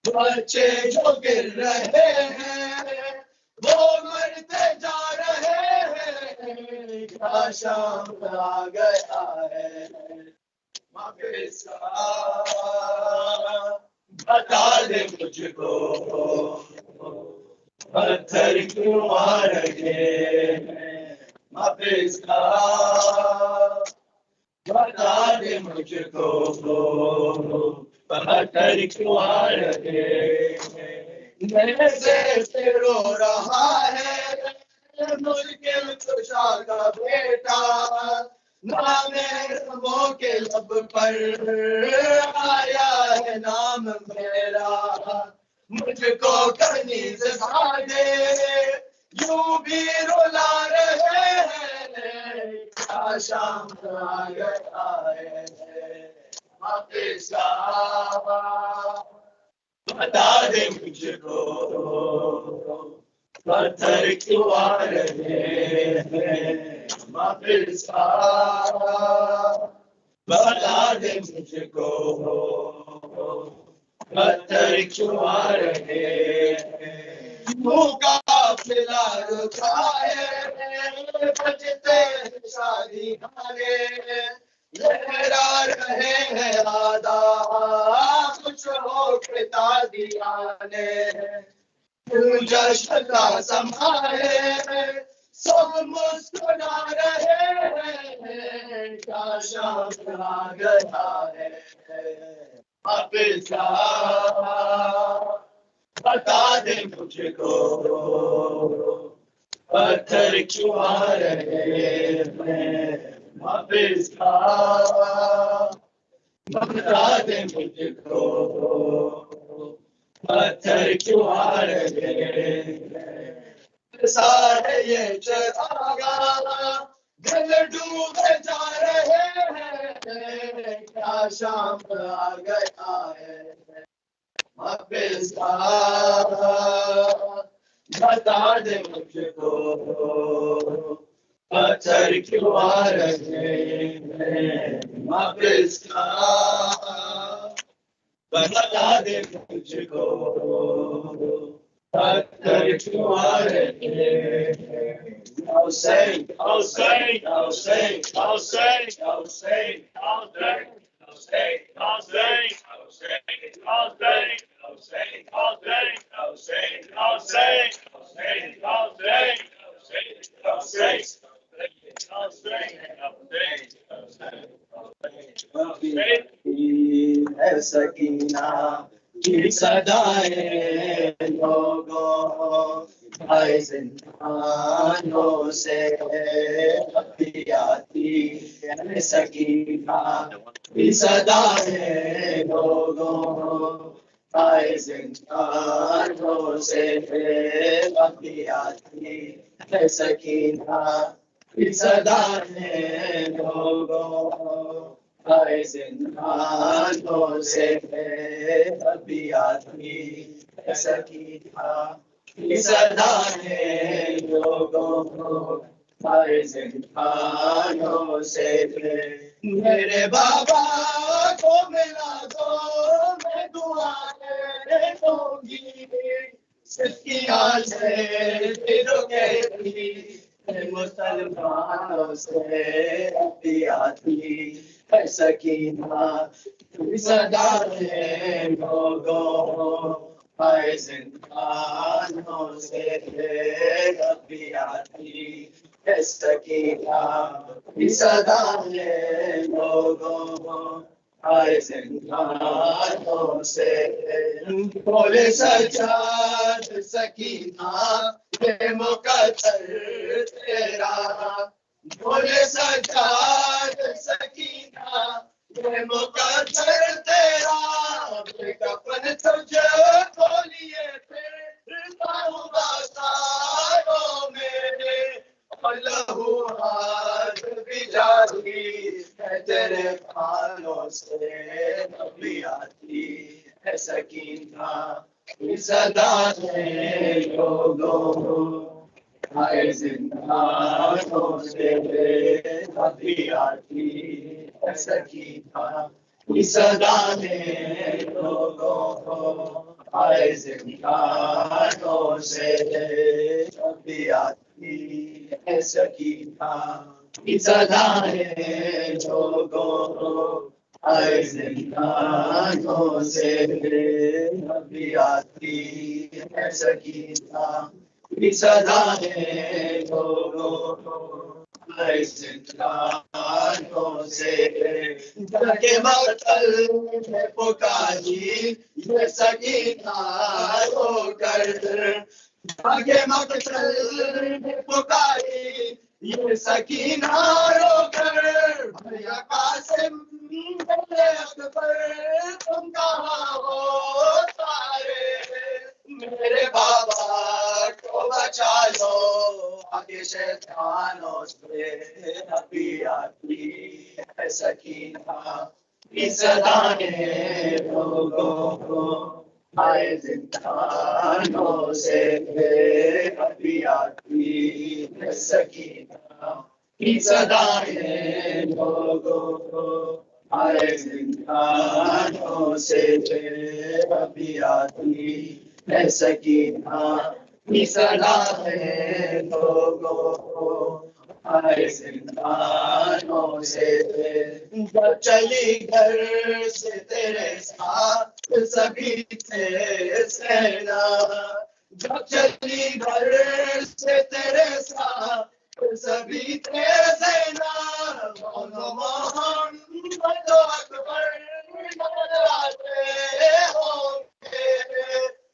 बच्चे जो गिर रहे हैं वो मरते जा रहे हैं क्या शाम आ गया है वापस आ बता दे मुझको पत्थर क्यों आ रहे हैं वापस आ बता दे मुझको पत्थर क्यों आ रहे हैं से रो रहा है मुश्किल खुशा का बेटा नामे रबों के लब पर आया है नाम मेरा मुझको कहीं से दे यूं भी रुला रहे हैं क्या शाम आ गया है वापस आ बता दे मुझको पत्थर क्यों आ रहे हैं वापस आ बता दे मुझको पत्थर क्यों आ रहे हैं काफिला रुकाए बजते शादी गाने लहरा रहे हैं आदा कुछ हो के तादियाने जश्न का समाए सब मुस्कुरा रहे हैं क्या शाम आ गया है वापस आ बता दे मुझको पत्थर क्यों आ रहे हैं वापस आ बता दे मुझको पत्थर क्यों आ रहे हैं सारे ये चरागा दिल डूबे जा रहे हैं क्या शाम आ गया है वापस आ बता दे मुझको पत्थर क्यों आ रहे हैं वापस आ बता दे मुझको पत्थर क्यों आ रहे हैं I'll say, I'll say, I'll say, I'll say, I'll say, I'll say, I'll say, I'll say, I'll say, I'll say, I'll say, I'll say, I'll say, I'll say, I'll say, I'll say, I'll say, Sakina की सदाएं लोगों आए जिंदानों से अभी आती है सकीना की सदाएं लोगों आए जिंदानों से अभी आती है सकीना की सदा है लोगों आए जिंदानों से अभी आती है सकीना की सदा है लोगों आए जिंदानों से मेरे बाबा को मिला दो मैं दुआ दूंगी सिक्की से दिलों के मुसलमानों से अभी आती है सकीना सदा है लोगों आए जिंदानों से अभी आती है सकीना सदा है लोगों आए जिंदानों से बोले सजाद सकीना ये मुकद्दर तेरा बोले सजाद सकीना ये मुकद्दर तेरा कफन तुझे बोलिए फिर बाजारों में लहू हाथ भी जारी है तेरे खानों से नबी आती है सकीना सदा है लोगों आए जिंदानों से नबी आती है सकीना सदा है लोगों आए जिंदानों से नबी आती है सकीना सदा है लोगों आए जिंदानों से अभी आती है सकीना सदा है लोगों आए जिंदानों से जाके मकतल में पुकारी ये सकीना होकर जाके मकतल में पुकारी ये सकीना रोकर भैया कासिम अकबर तुम कहाँ हो सारे मेरे बाबा को बचा लो आगे शैतानों से अभी आती है सकीना सदा है लोगों आए जिंदानों से अभी आती है सकीना सदा है लोगों आए जिंदानों से अभी आती है सकीना सदा है लोगों आए जिंदानों से जब चली घर से तेरे साथ सभी थे सेना जब चली घर से तेरे साथ सभी थे सेना दोनों मोहम्मद अकबर होंगे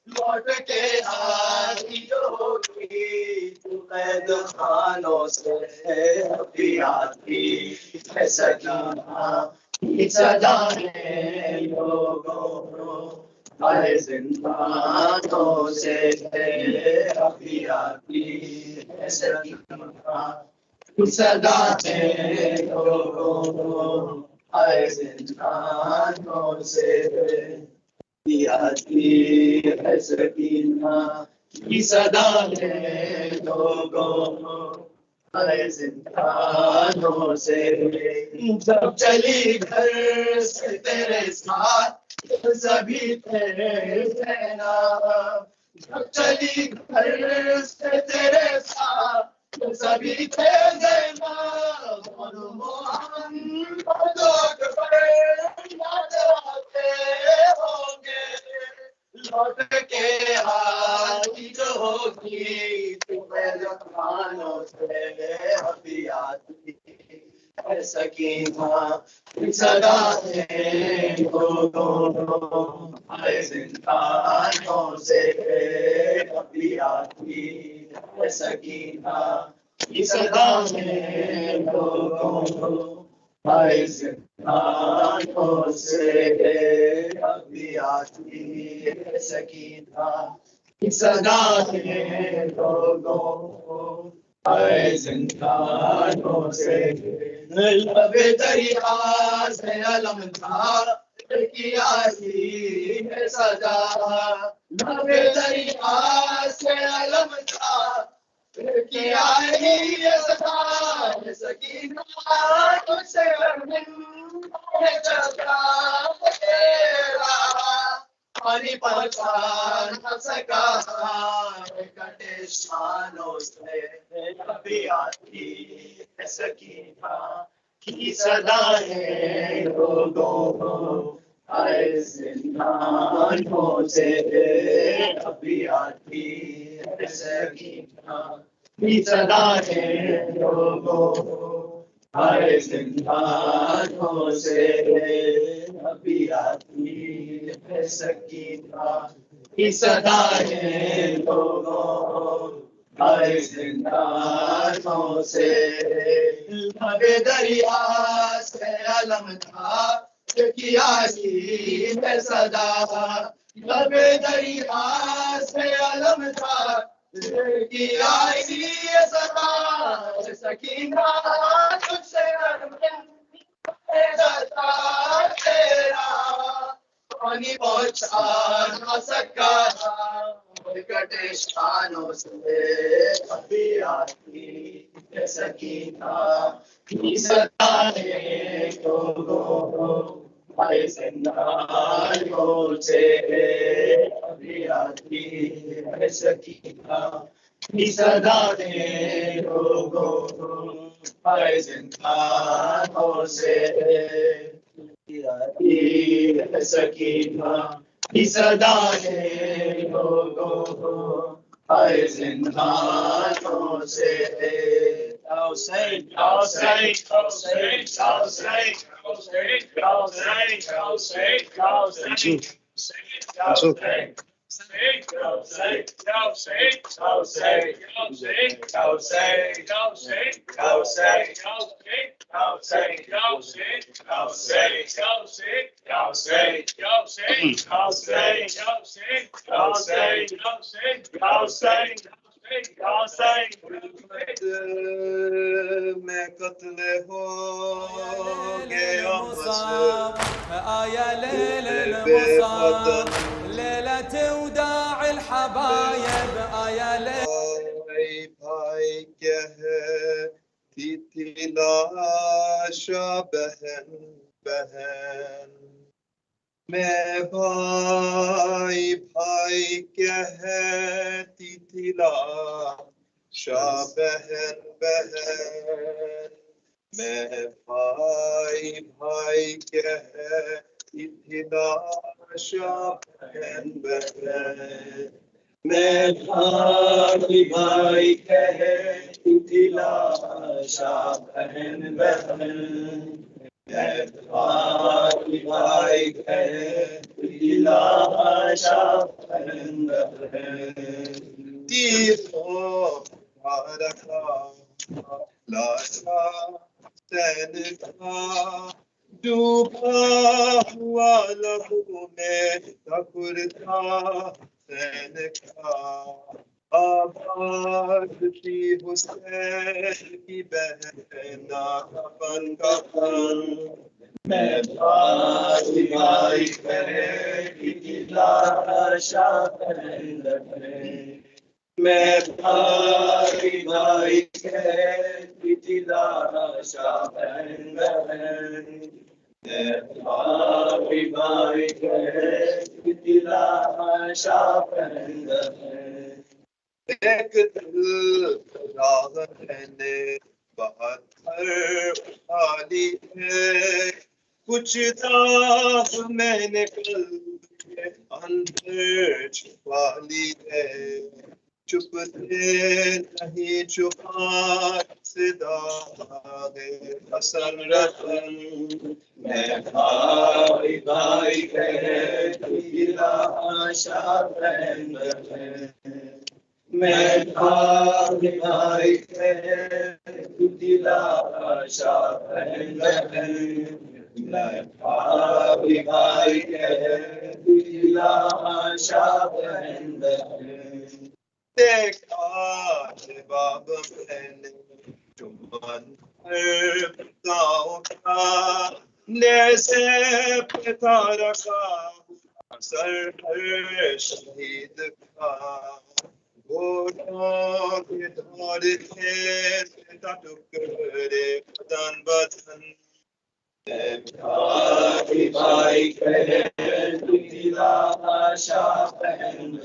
लौट के आई होगी कैद खानों से अभी आती है सकीना सदा है लोगों आए जिंदानों से अभी आती है सकीना सदा है लोगों आए जिंदानों से आती है सकीना सदा है लोगों आए जिंदानों से जब चली घर से तेरे साथ सभी तेरे सेना जब चली घर से तेरे साथ सभी थे सेना दोनों मोहम्मद अकबर याद आते होंगे लौट के आई जो होगी तुम्हें जमानों से अभी आती है सकीना सदा है लोगों आए जिंदानों से अभी आती है सकीना सदा है लोगों हाय जिंदानों से अभी आती है सकीना की सदा है लोगों हाय जिंदानों से लबे दरिया से अलम था की आई है सदा लबे दरिया से अलम था की आई है सदा सकीना तुझसे है चलता तेरा पानी पहुंचा न सका कटे शानों से अभी आती है सकीना की सदाएं लोगों आए जिंदानों से अभी आती है सकीना की सदाएं लोगों आए जिंदानों से अभी आती है सकीना की सदाएं लोगों आए जिंदानों से लबे दरिया से अलम था की आई है सदा लबे दरिया से अलम था की आई है सदा सकीना तुझसे जाता तेरा पानी पहुंचा न सका कटे शानों से अभी आती है सकीना की सदाएं लोगों आए जिंदानों से अभी आती है सकीना की सदाएं लोगों आए जिंदानों से आती है सकीना की सदाएं लोगों आए जिंदानों से I'll say, I'll say, I'll say, I'll say, I'll say, I'll say, I'll say, I'll say, I'll say, I'll say. I'll say, I'll say, I'll say, I'll say, I'll say, I'll say, I'll say, I'll say, I'll say, I'll say, I'll say, I'll say, I'll say, I'll say, I'll say, I'll say, I'll say, I'll say, I'll say. मैं कत्ले हो गया يا ليل المصاب ليلة وداع الحبايب يا ليل भाई क्या है थी लाशा बहन बहन मैं भाई क्या है थी लाशा बहन बहन मैं भाई क्या है थी लाशा बहन बहन मैं भाई कहे थी लाशा बहन बहन मैं भाई कहे थी लाशा बहन बहन तीरों रखा लाशा सैन का डूबा हुआ लहू में ठकुर था सैन का आबाद थी हुसैन की बहना कफन कफन मैं भाई कहे थी लाशा बहन बहन मैं भाई कहे थी लाशा बहन बहन मैं भाई कहे थी लाशा बहन बहन एक दिल राह रहने बहत्तर खाली है कुछ दाग मैंने कल के अंदर छुपा ली है चुप थे नहीं छुपा से दागे हसन रतन मैं भाई कहे थी लाशा बहन बहन मैं भाई कहे थी लाशा शाबहन मैं भाभी भाई कह दिला शाबहन देखा बाब मैंने जुम्मन गाँव का जैसे पिता रखा सर हर शहीद का घोड़ों के दौर थे टुकड़े बदन बदन भाई भाई कह दिला शाबहन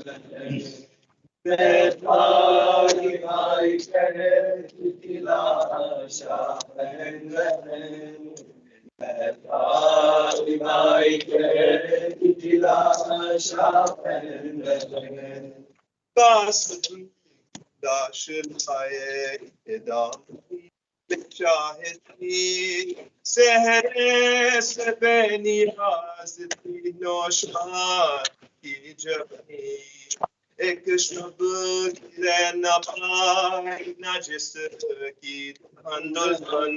मैं भाई भाई कह दिला शाबहन मैं भाई भाई कह दिला शाबहन कासम दाश लाए दाम शाहिदी सहरे से बेनी हाज़ती नौशाद की जबनी एक शब गिरे न पाए न जिसकी दुल्हन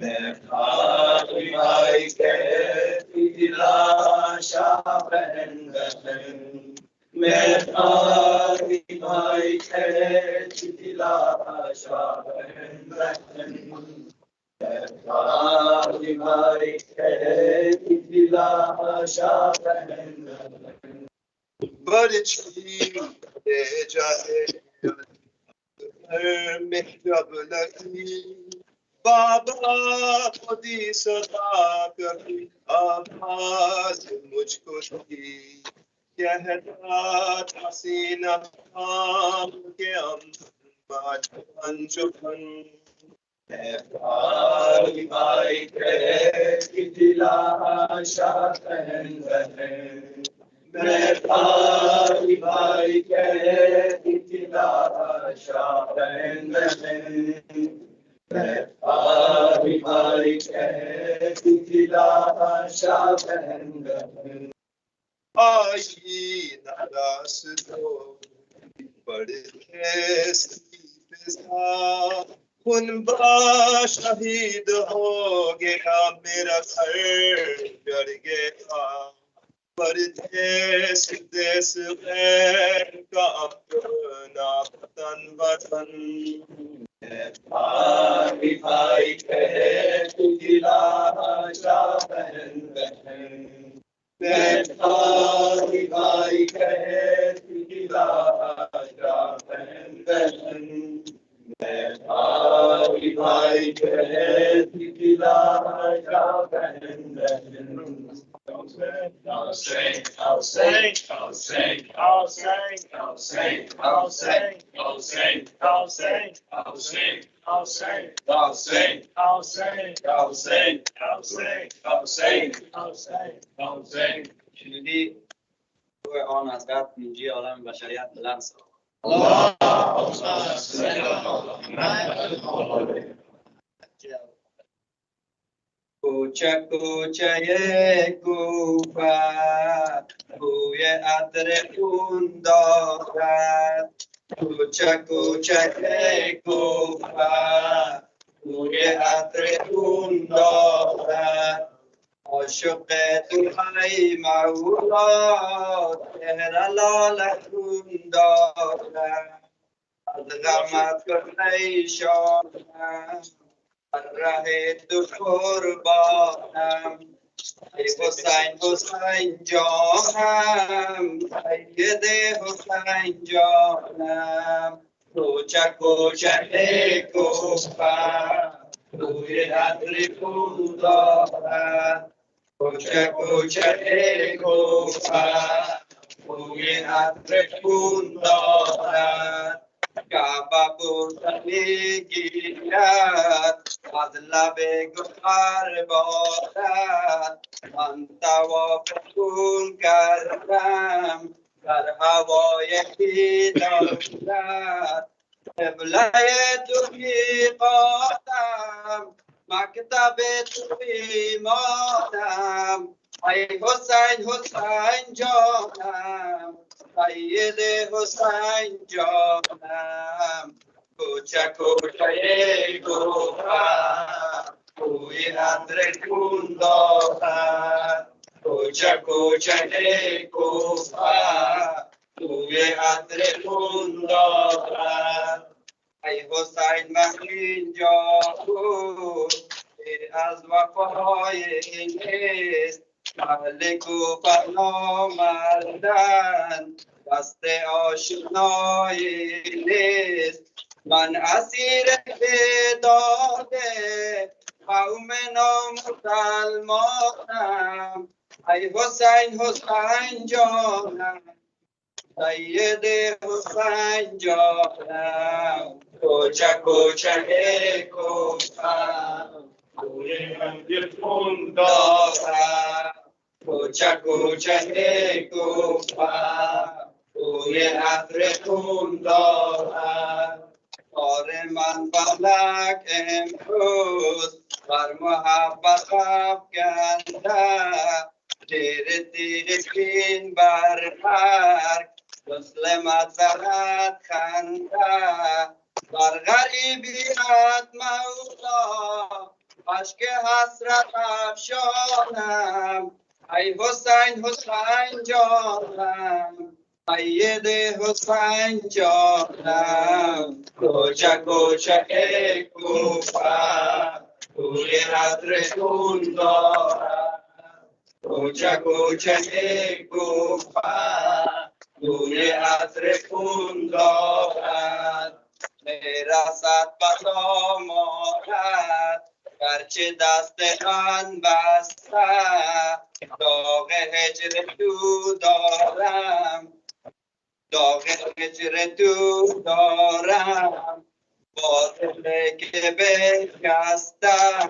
मैं भाई भाई कह दिला शाबहन मैं भाई भाई कह दिला शाबहन मैं भाई भाई कह दिला शाबहन बरछी ले जाए घर में जब लगी बाबा खुदी सदा कभी आवाज मुझको दी कहता था सीना थाम के अंजुमन मैं भाई भाई कह दिला शाबहन मैं भाई भाई कह दिला शाबहन मैं भाई भाई कह दिला शाबहन आई नाराज तो बड़े खुनबा शहीद हो गया मेरा घर डर गया परदेस देश का अपना वतन वतन भाई भाई कह दिला शाबहन मैं भाई भाई कह दिला शाबहन मैं भाई भाई कह दिला शाबहन I'll sing, I'll sing, I'll sing, I'll sing, I'll sing, I'll sing, I'll sing, I'll sing, I'll sing, I'll sing, I'll sing, I'll sing, I'll sing, I'll sing, I'll sing, I'll sing, I'll sing. شنودی قرآن از قبل منجی عالم بشریت بلند ساخت. اللهم صل على محمد. کوچه کوچه کوفه بوی عطر خون دارد کوچه کوچه کوفه بوی عطر خون دارد عاشق تو ای مولا تهر لال خون دارد از غمت پریشانم راه تو قربانم ای حسین حسین جانم سید حسین جانم کوچه کوچه کوفه بوی عطر خون دارد کوچه کوچه کوفه بوی عطر خون دارد کعبه بوسه گیرد از لب گوهر بارد من طواف خون کردم در هوای هدایت قبله تو میقاتم مکتب تو ایمانم ای حسین حسین جانم سید حسین جانم کوچه کوچه گوهر بوی عطر خون دارد کوچه کوچه گوهر بوی عطر خون دارد ای حسین من اینجا بود از وفای نیست اهل کوفه نامردن دست آشنایی نیست من اسیر بداد قوم نامسلمانم ای حسین حسین جانم سید حسین جانم کوچه کوچه کوفم بوی عطر خون دارم کوچه کوچه کوفم بوی عطر خون دارم کار من فلک امروز بر محبت افکنده تیر تیر کین بر مرگ مسلمت زند خنده بر غریبیت مولا عشق حسرت افشانم ای حسین حسین جانم سید حسین جانم کوچه کوچه کوفه بوی عطر خون دارد کوچه کوچه کوفه بوی عطر خون دارد میرسد بسامانت گرچه دست من بسته داغ هجر تو دارم داغ هجر تو دارم با دل که بشکستم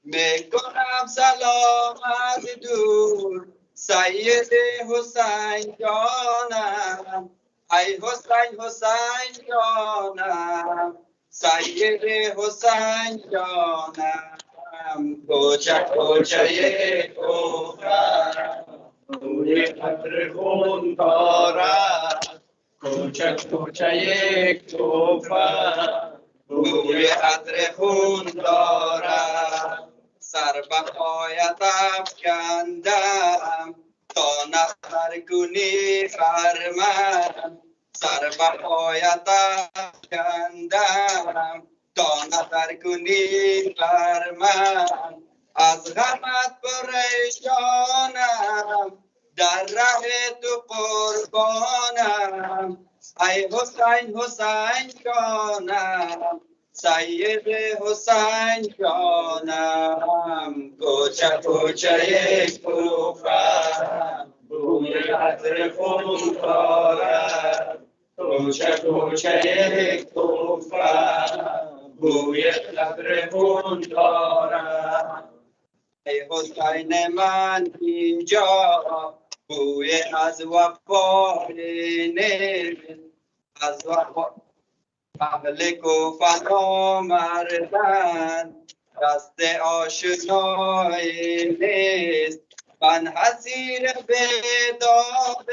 میکنم سلامت دور سید حسین جانم ای حسین حسین جانم سید حسین جانم کوچه کوچه کوفه بوی عطر خون دارد کوچه کوچه کوفه بوی عطر خون دارد سر به پایت افکندم تا نظر کنی فرمان سر به پایت افکندم تا نظر کنی فرمان از غمت پریشانم در ره تو قربانم ای حسین حسین جانم سید حسین جانم کوچه کوچه کوفه بوی عطر خون دارد کوچه کوچه کوفه بوی عطر خون دارد ای حسین من اینجا بوی از وفای نیست از وفای اهل کوفه نامردن دست آشنایی نیست من حسیر بداد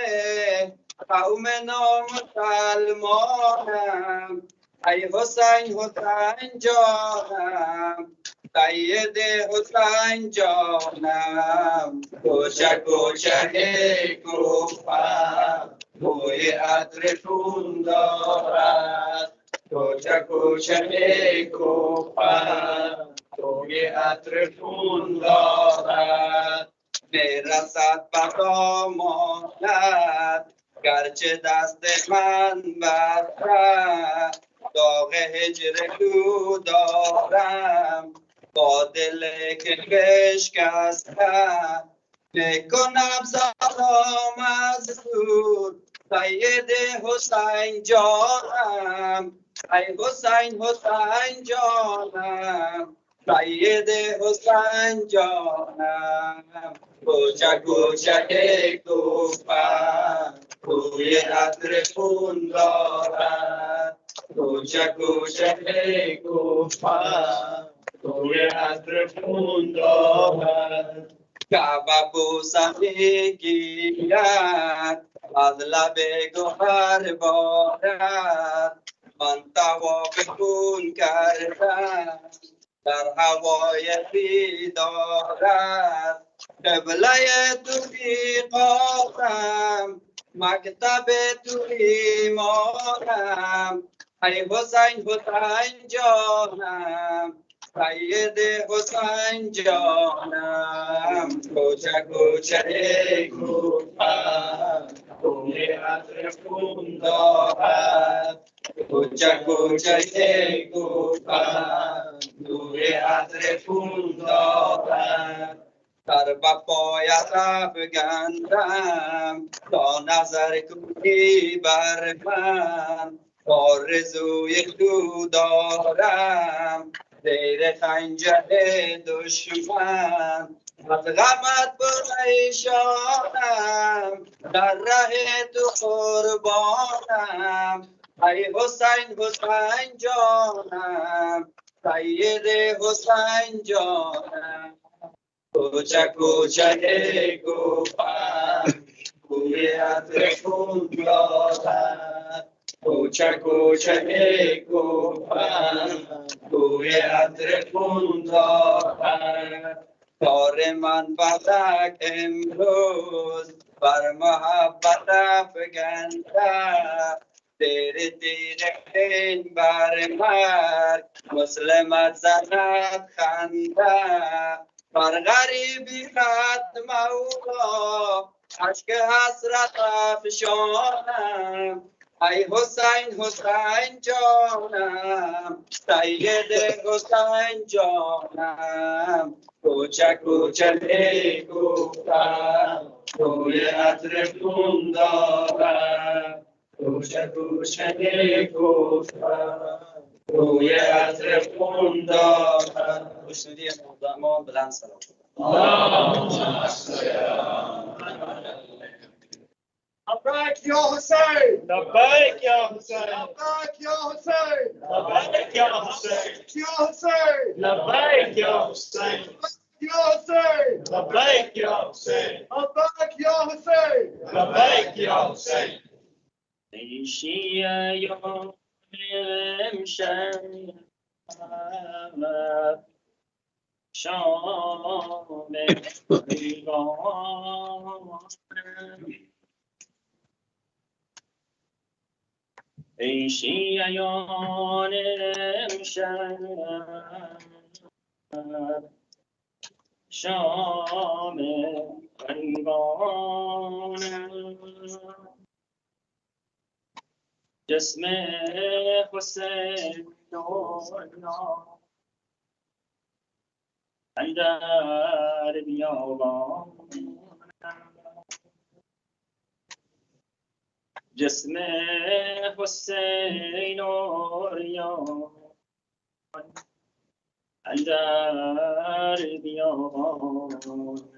قوم نامسلمانم ای حسین حسین جانم سید حسین جانم کوچه کوچه کوفه بوی عطر خون دارد کوچه کوچه کوفه بوی عطر خون دارد میرسد بسامانت گرچه دست من بسته داغ هجر تو دارم با دل که بشکسته میکنم سلام از دور سید حسین جانم ای حسین حسین جانم سید حسین جانم کوچه کوچه کوفه بوی عطر خون دارد کوچه کوچه کوفه بوی عطر خون دارد کعبه بوسه میگیرد از لب گوهر بارد من طواف خون کردم در هوای بیدارت قبله تو میقاتم مکتب تو ایمانم ای حسین حسین جانم سید حسین جانم کوچه کوچه کوفم بوی عطر خون دارد کوچه کوچه کوفم بوی عطر خون دارد در بپایت افگندم تا نظر کنی بر من آرزوی تو دارم زیر خنجر دشمن از غمت پریشانم در ره تو قربانم ای حسین حسین جانم سید حسین جانم کوچه کوچه کوفم بوی عطر خون دارد کوچه کوچه کوفم بوی عطر خون دارد کار من فلک امروز بر محبت افگنده تیر تیر این بر مرگ مسلمت زند خنده بر غریبی خط مولا عشق حسرت افشانم ای حسین حسین جانم سید حسین جانم کوچه کوچه کوفتم بوی عطر خون دارد کوچه کوچه کوفتم بوی عطر خون دارد خوشنودی مقدمان بلند سلام لبیک یا حسین لبیک یا حسین لبیک یا حسین لبیک یا حسین یا حسین لبیک یا حسین یا حسین لبیک یا حسین لبیک یا حسین لبیک یا حسین ای شیعیان امشب شام غریبان ای شیعیان امشب شام غریبان جسم حسین دنیا اندر بیابان جسم حسین اوریان اندر بیابان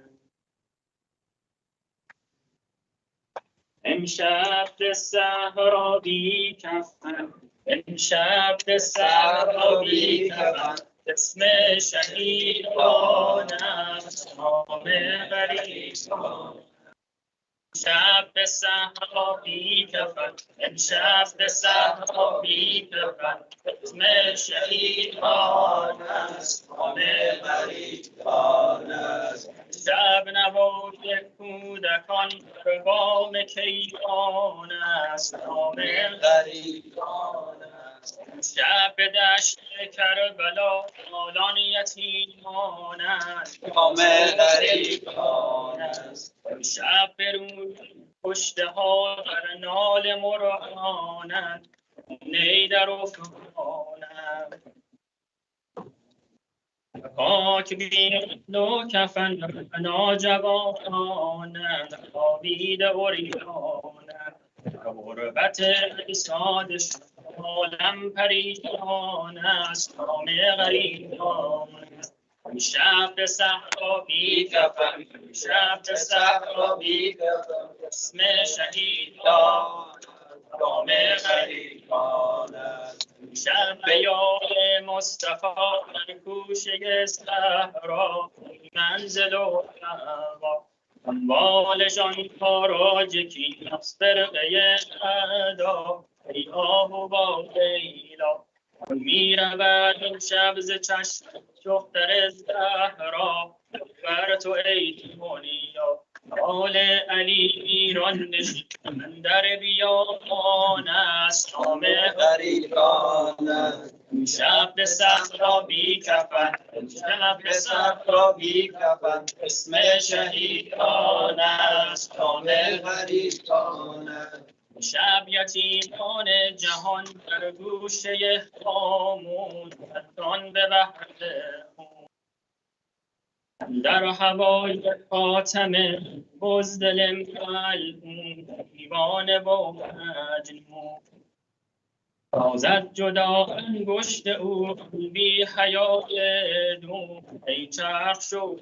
امشب به صحرا بی کفن امشب به صحرا بی کفن اسم شهیدانم نام غریبان امشب به صحرا بی کفن امشب به صحرا بی کفن اسم شهیدان است نام غریبان است شب نوای کودکان بر بام کیوان است نام غریبان است شب به دشت کربلا نالان یتیمان است نام غریبان است شب به روی پشته ها بر نال مرغانند نی در افغانند پاک بین و کفن ناجوانند خوابیده عریانند غربت اجسادش عالم پریشان است نام غریبان شب به صحرا بی کفن شب به صحرا بی کفن اسم شهیدان نام غریبان شب به یاد مصطفی در کوشه صحرا منزل و هوا دنبال جان تاراج کی نفس فرقه ادا ای آهو با لیلا می رود این شب ز چشم دختر زهرا بر تو ای دنیا حال علی ایران نشین در بیابان است نام غریبان است شب به صحرا بی کفن شب به صحرا بی کفن اسم شهیدان است نام غریبان است شب یتیمان جهان در گوشه هامون فتان به بحر خون در هوای خاتمه بزدل ملعون دیوانه و مجنون تازد جدا انگشت او بی حیای دون ای چرخ شو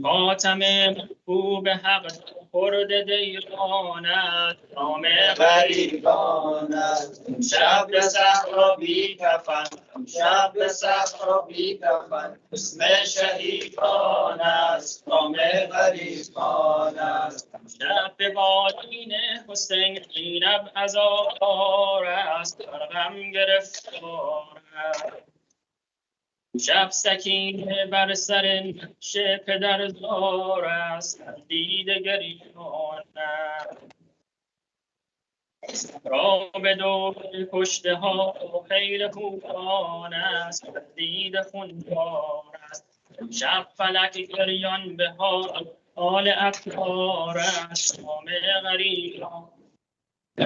خاتم محبوب حق خرد دیرانت نام غریبان است شب به صحرا بی کفن شب به صحرا بی کفن اسم شهیدان است نام غریبان است شب به بالین حسین زینب عزادار است در غم گرفتار است شب سکینه بر سر نقش پدر زار است دیده گریان را به دور کشته ها خیل خوبان است دیده خونبار است شب فلک گریان به حال افکار است نام غریبان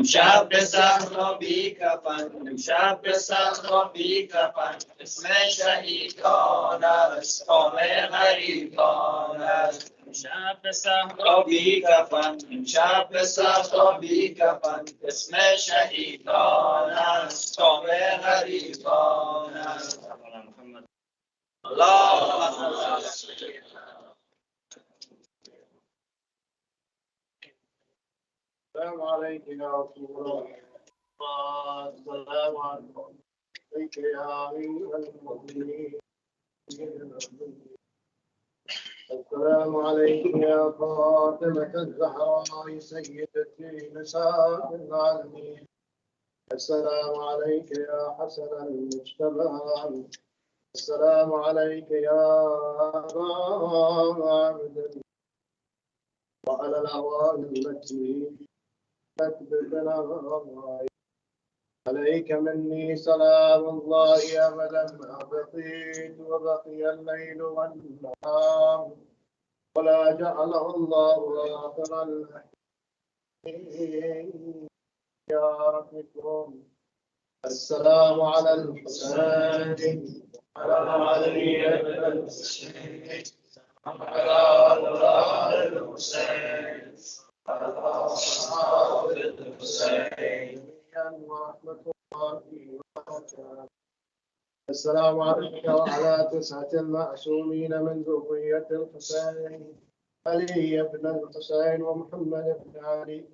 شب به صحرا بی کفن شب به صحرا بی کفن اسم شهیدان است نام غریبان است شب به صحرا بی کفن شب به صحرا بی کفن اسم شهیدان است نام غریبان است اللهم صل علی السلام عليكم يا رسول الله السلام عليك يا أمير المؤمنين السلام عليك يا فاطمة الزهراء سيدتي نساء العالمين السلام عليك يا حسن المجتبى السلام عليك يا أبا عبد وعلى العوائل التي تكبر عليك مني سلام الله أبدا ما بقيت وبقي الليل والنهار ولا جعله الله آخر الأحيان يا ربكم السلام على الحسين على علي بن الحسين على أولاد الحسين على أصحاب الحسين ورحمة الله وبركاته السلام عليك وعلى 9 المعصومين من ذرية الحسين علي بن الحسين ومحمد بن علي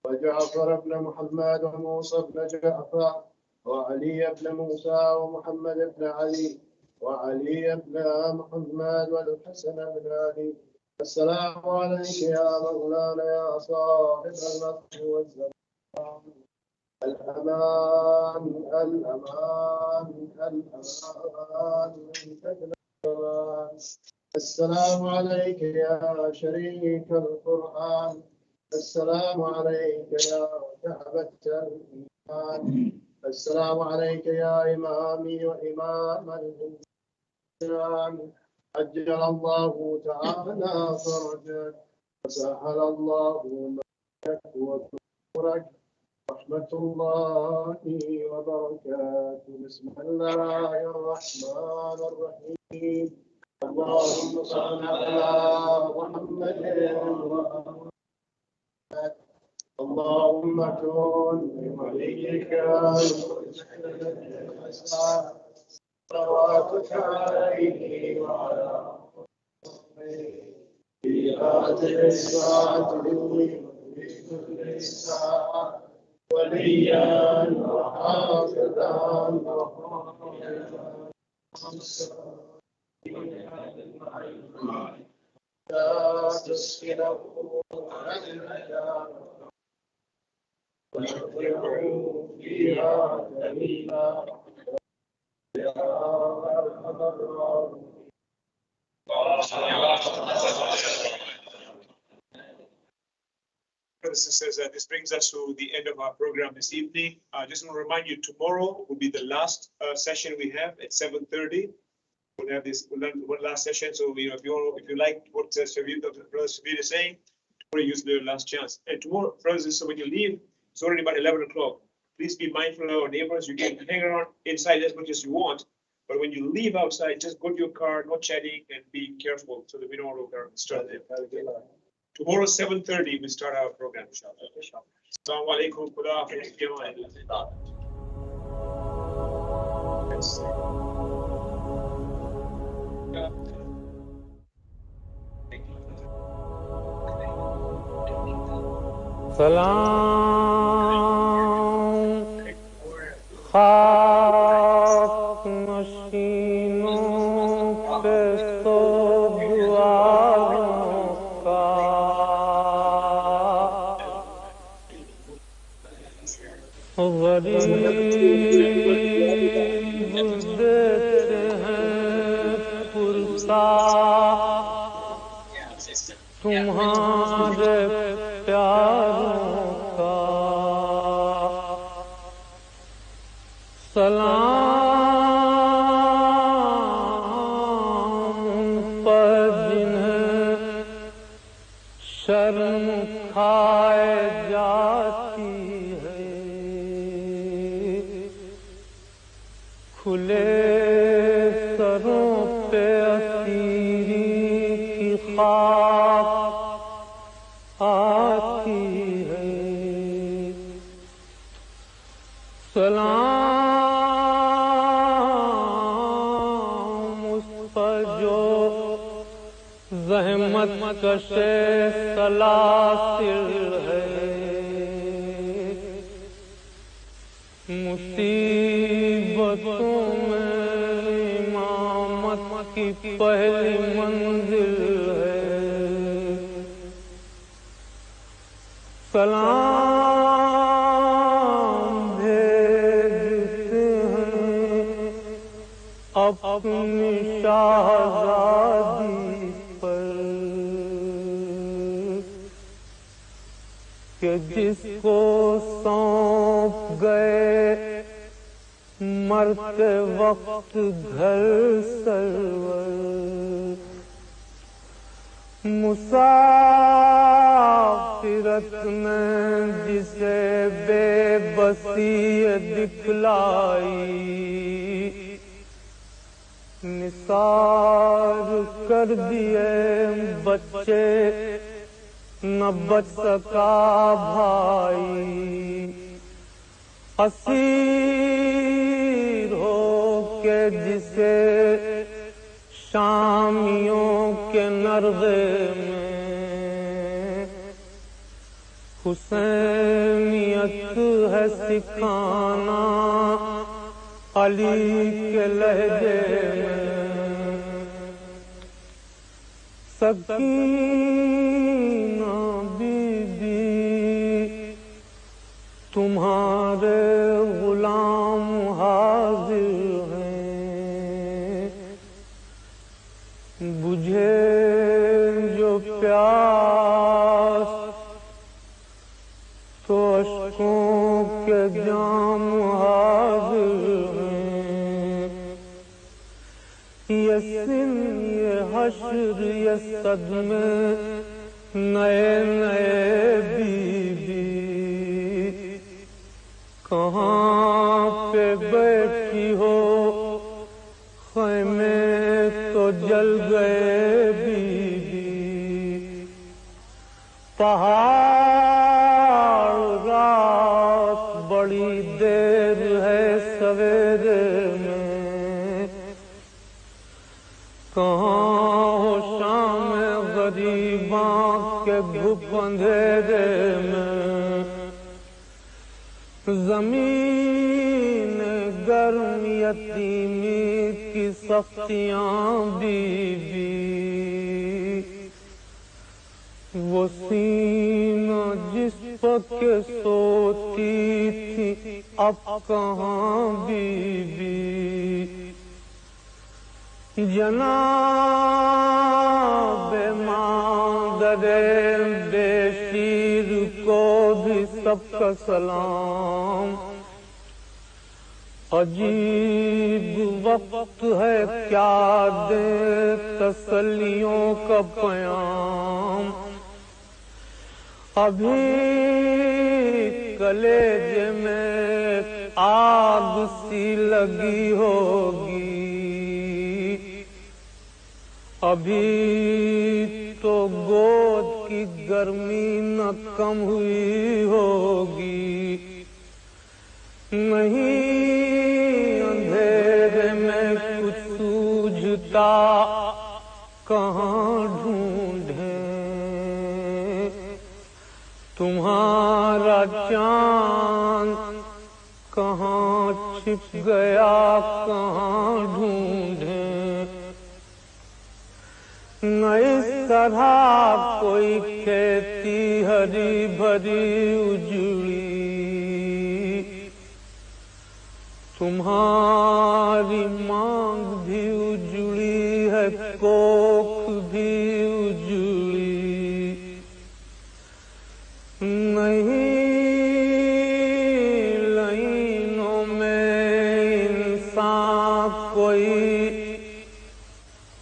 وجعفر بن محمد وموسى بن جعفر وعلي بن موسى ومحمد بن علي وعلي بن محمد والحسن بن علي السلام عليك يا مولانا يا صاحب النصر والزمان الأمان الأمان الأمان الأمان السلام عليك يا شريك القرآن السلام عليك يا كعبة الإيمان السلام عليك يا إمامي وإمام الإنسان عجل الله تعالى فرجك وسهل الله مكرك وكفرك رحمة الله وبركاته بسم الله الرحمن الرحيم اللهم صل على محمد وآل اللهم كن بوليك صلواتك عليه وعلى في هذه الساعة في كل ساعة وليا وحافظا لا تسكنه وادعوا فيها دليلا يا أرحم الراحمين. Brothers and sisters, this brings us to the end of our program this evening. I just want to remind you, tomorrow will be the last session we have at 7:30. We'll have this one last session. So if you like what Brother Shavir is saying, tomorrow use the last chance. And tomorrow, brothers and sisters, when you leave, it's already about 11 o'clock. Please be mindful of our neighbors. You can hang around inside as much as you want, but when you leave outside, just go to your car, no chatting, and be careful so that we don't start there. Tomorrow, 7:30, we start our program, inshallah. Assalamu alaikum. Khuda Hafiz. Salam Khak Nashinon pe so duaon ka गरीब देते हैं पुरसा तुम्हारे प्यारों का सलाम पर जिन्हें शर्म खाए जाती है खुले सरों पे असीरी की खाक आती है सलाम उस पर जो ज़हमत कशे सलासिल है मुसीबतों में इमामत की पहली मंजिल है सलाम भेजते हैं अपनी शाहज़ादी पर कि जिसको सौंप गए मरते वक्त घर सरवर मुसाफिरत में जिसे बेबसी दिखलाई निसार कर दिए बच्चे न बच सका भाई असीर हो के जिसे शामियों के नरगे में हुसैनियत है सिखाना अली के लहजे में सकीना बीबी तुम्हारे गुलाम हाजिर हैं बुझे जो प्यास तो अश्कों के जाम हाजिर हैं ये सिन ये हश्र ये सदमे नए नए बीबी कहाँ पे बैठी हो खैमे तो जल गए बीबी पहाड़ रात बड़ी देर है सवेरे में कहाँ हो शाम-ए-ग़रीबां के घुप अंधेरे में ज़मीन गर्म यतीमी की सख्तियाँ बीबी वो सीना जिस पके सोती थी अब कहाँ बीबी। जनाबे मादरे बेशीर को भी सबका सलाम। अजीब वक्त है क्या दे तसल्लियों का पयाम। अभी कलेजे में आग सी लगी होगी। अभी तो गोद की गर्मी न कम हुई होगी। नहीं अंधेरे में कुछ सूझता कहाँ ढूंढे। तुम्हारा चांद कहाँ छिप गया कहाँ ढूंढे। न इस तरह कोई खेती हरी भरी उजड़ी। तुम्हारी मांग भी उजड़ी है कोख भी उजड़ी। नहीं लाइनों में इंसान कोई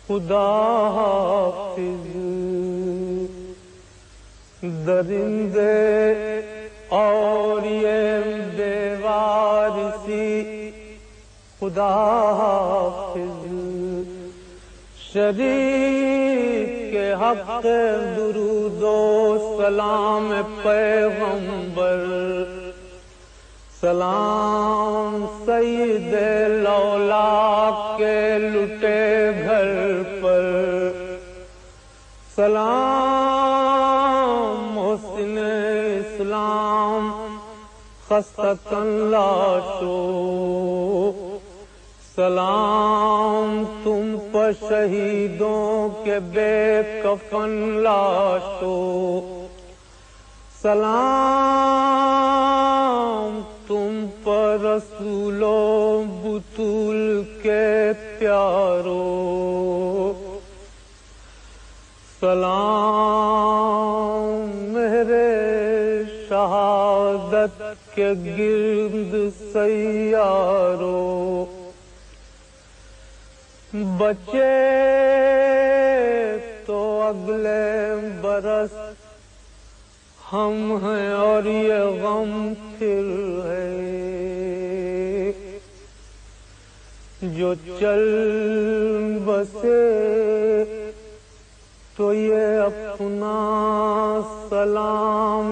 खुदा हाफिज। दरिंदे और ये बेवारिसी खुदा हाफिज। शरीक के हक दुरूदो सलाम पैगंबर। सलाम सईद लौला के लुटे घर पर। सलाम मोहसिन इस्लाम खस्ततन लाशो। सलाम तुम पर शहीदों के बेकफन लाशो। सलाम तुम पर रसूलों बुतूल के प्यारो। सलाम मेरे शहादत के गिर्द सैयारो। बचे तो अगले बरस हम हैं और ये गम फिर है। जो चल बसे तो ये अपना सलाम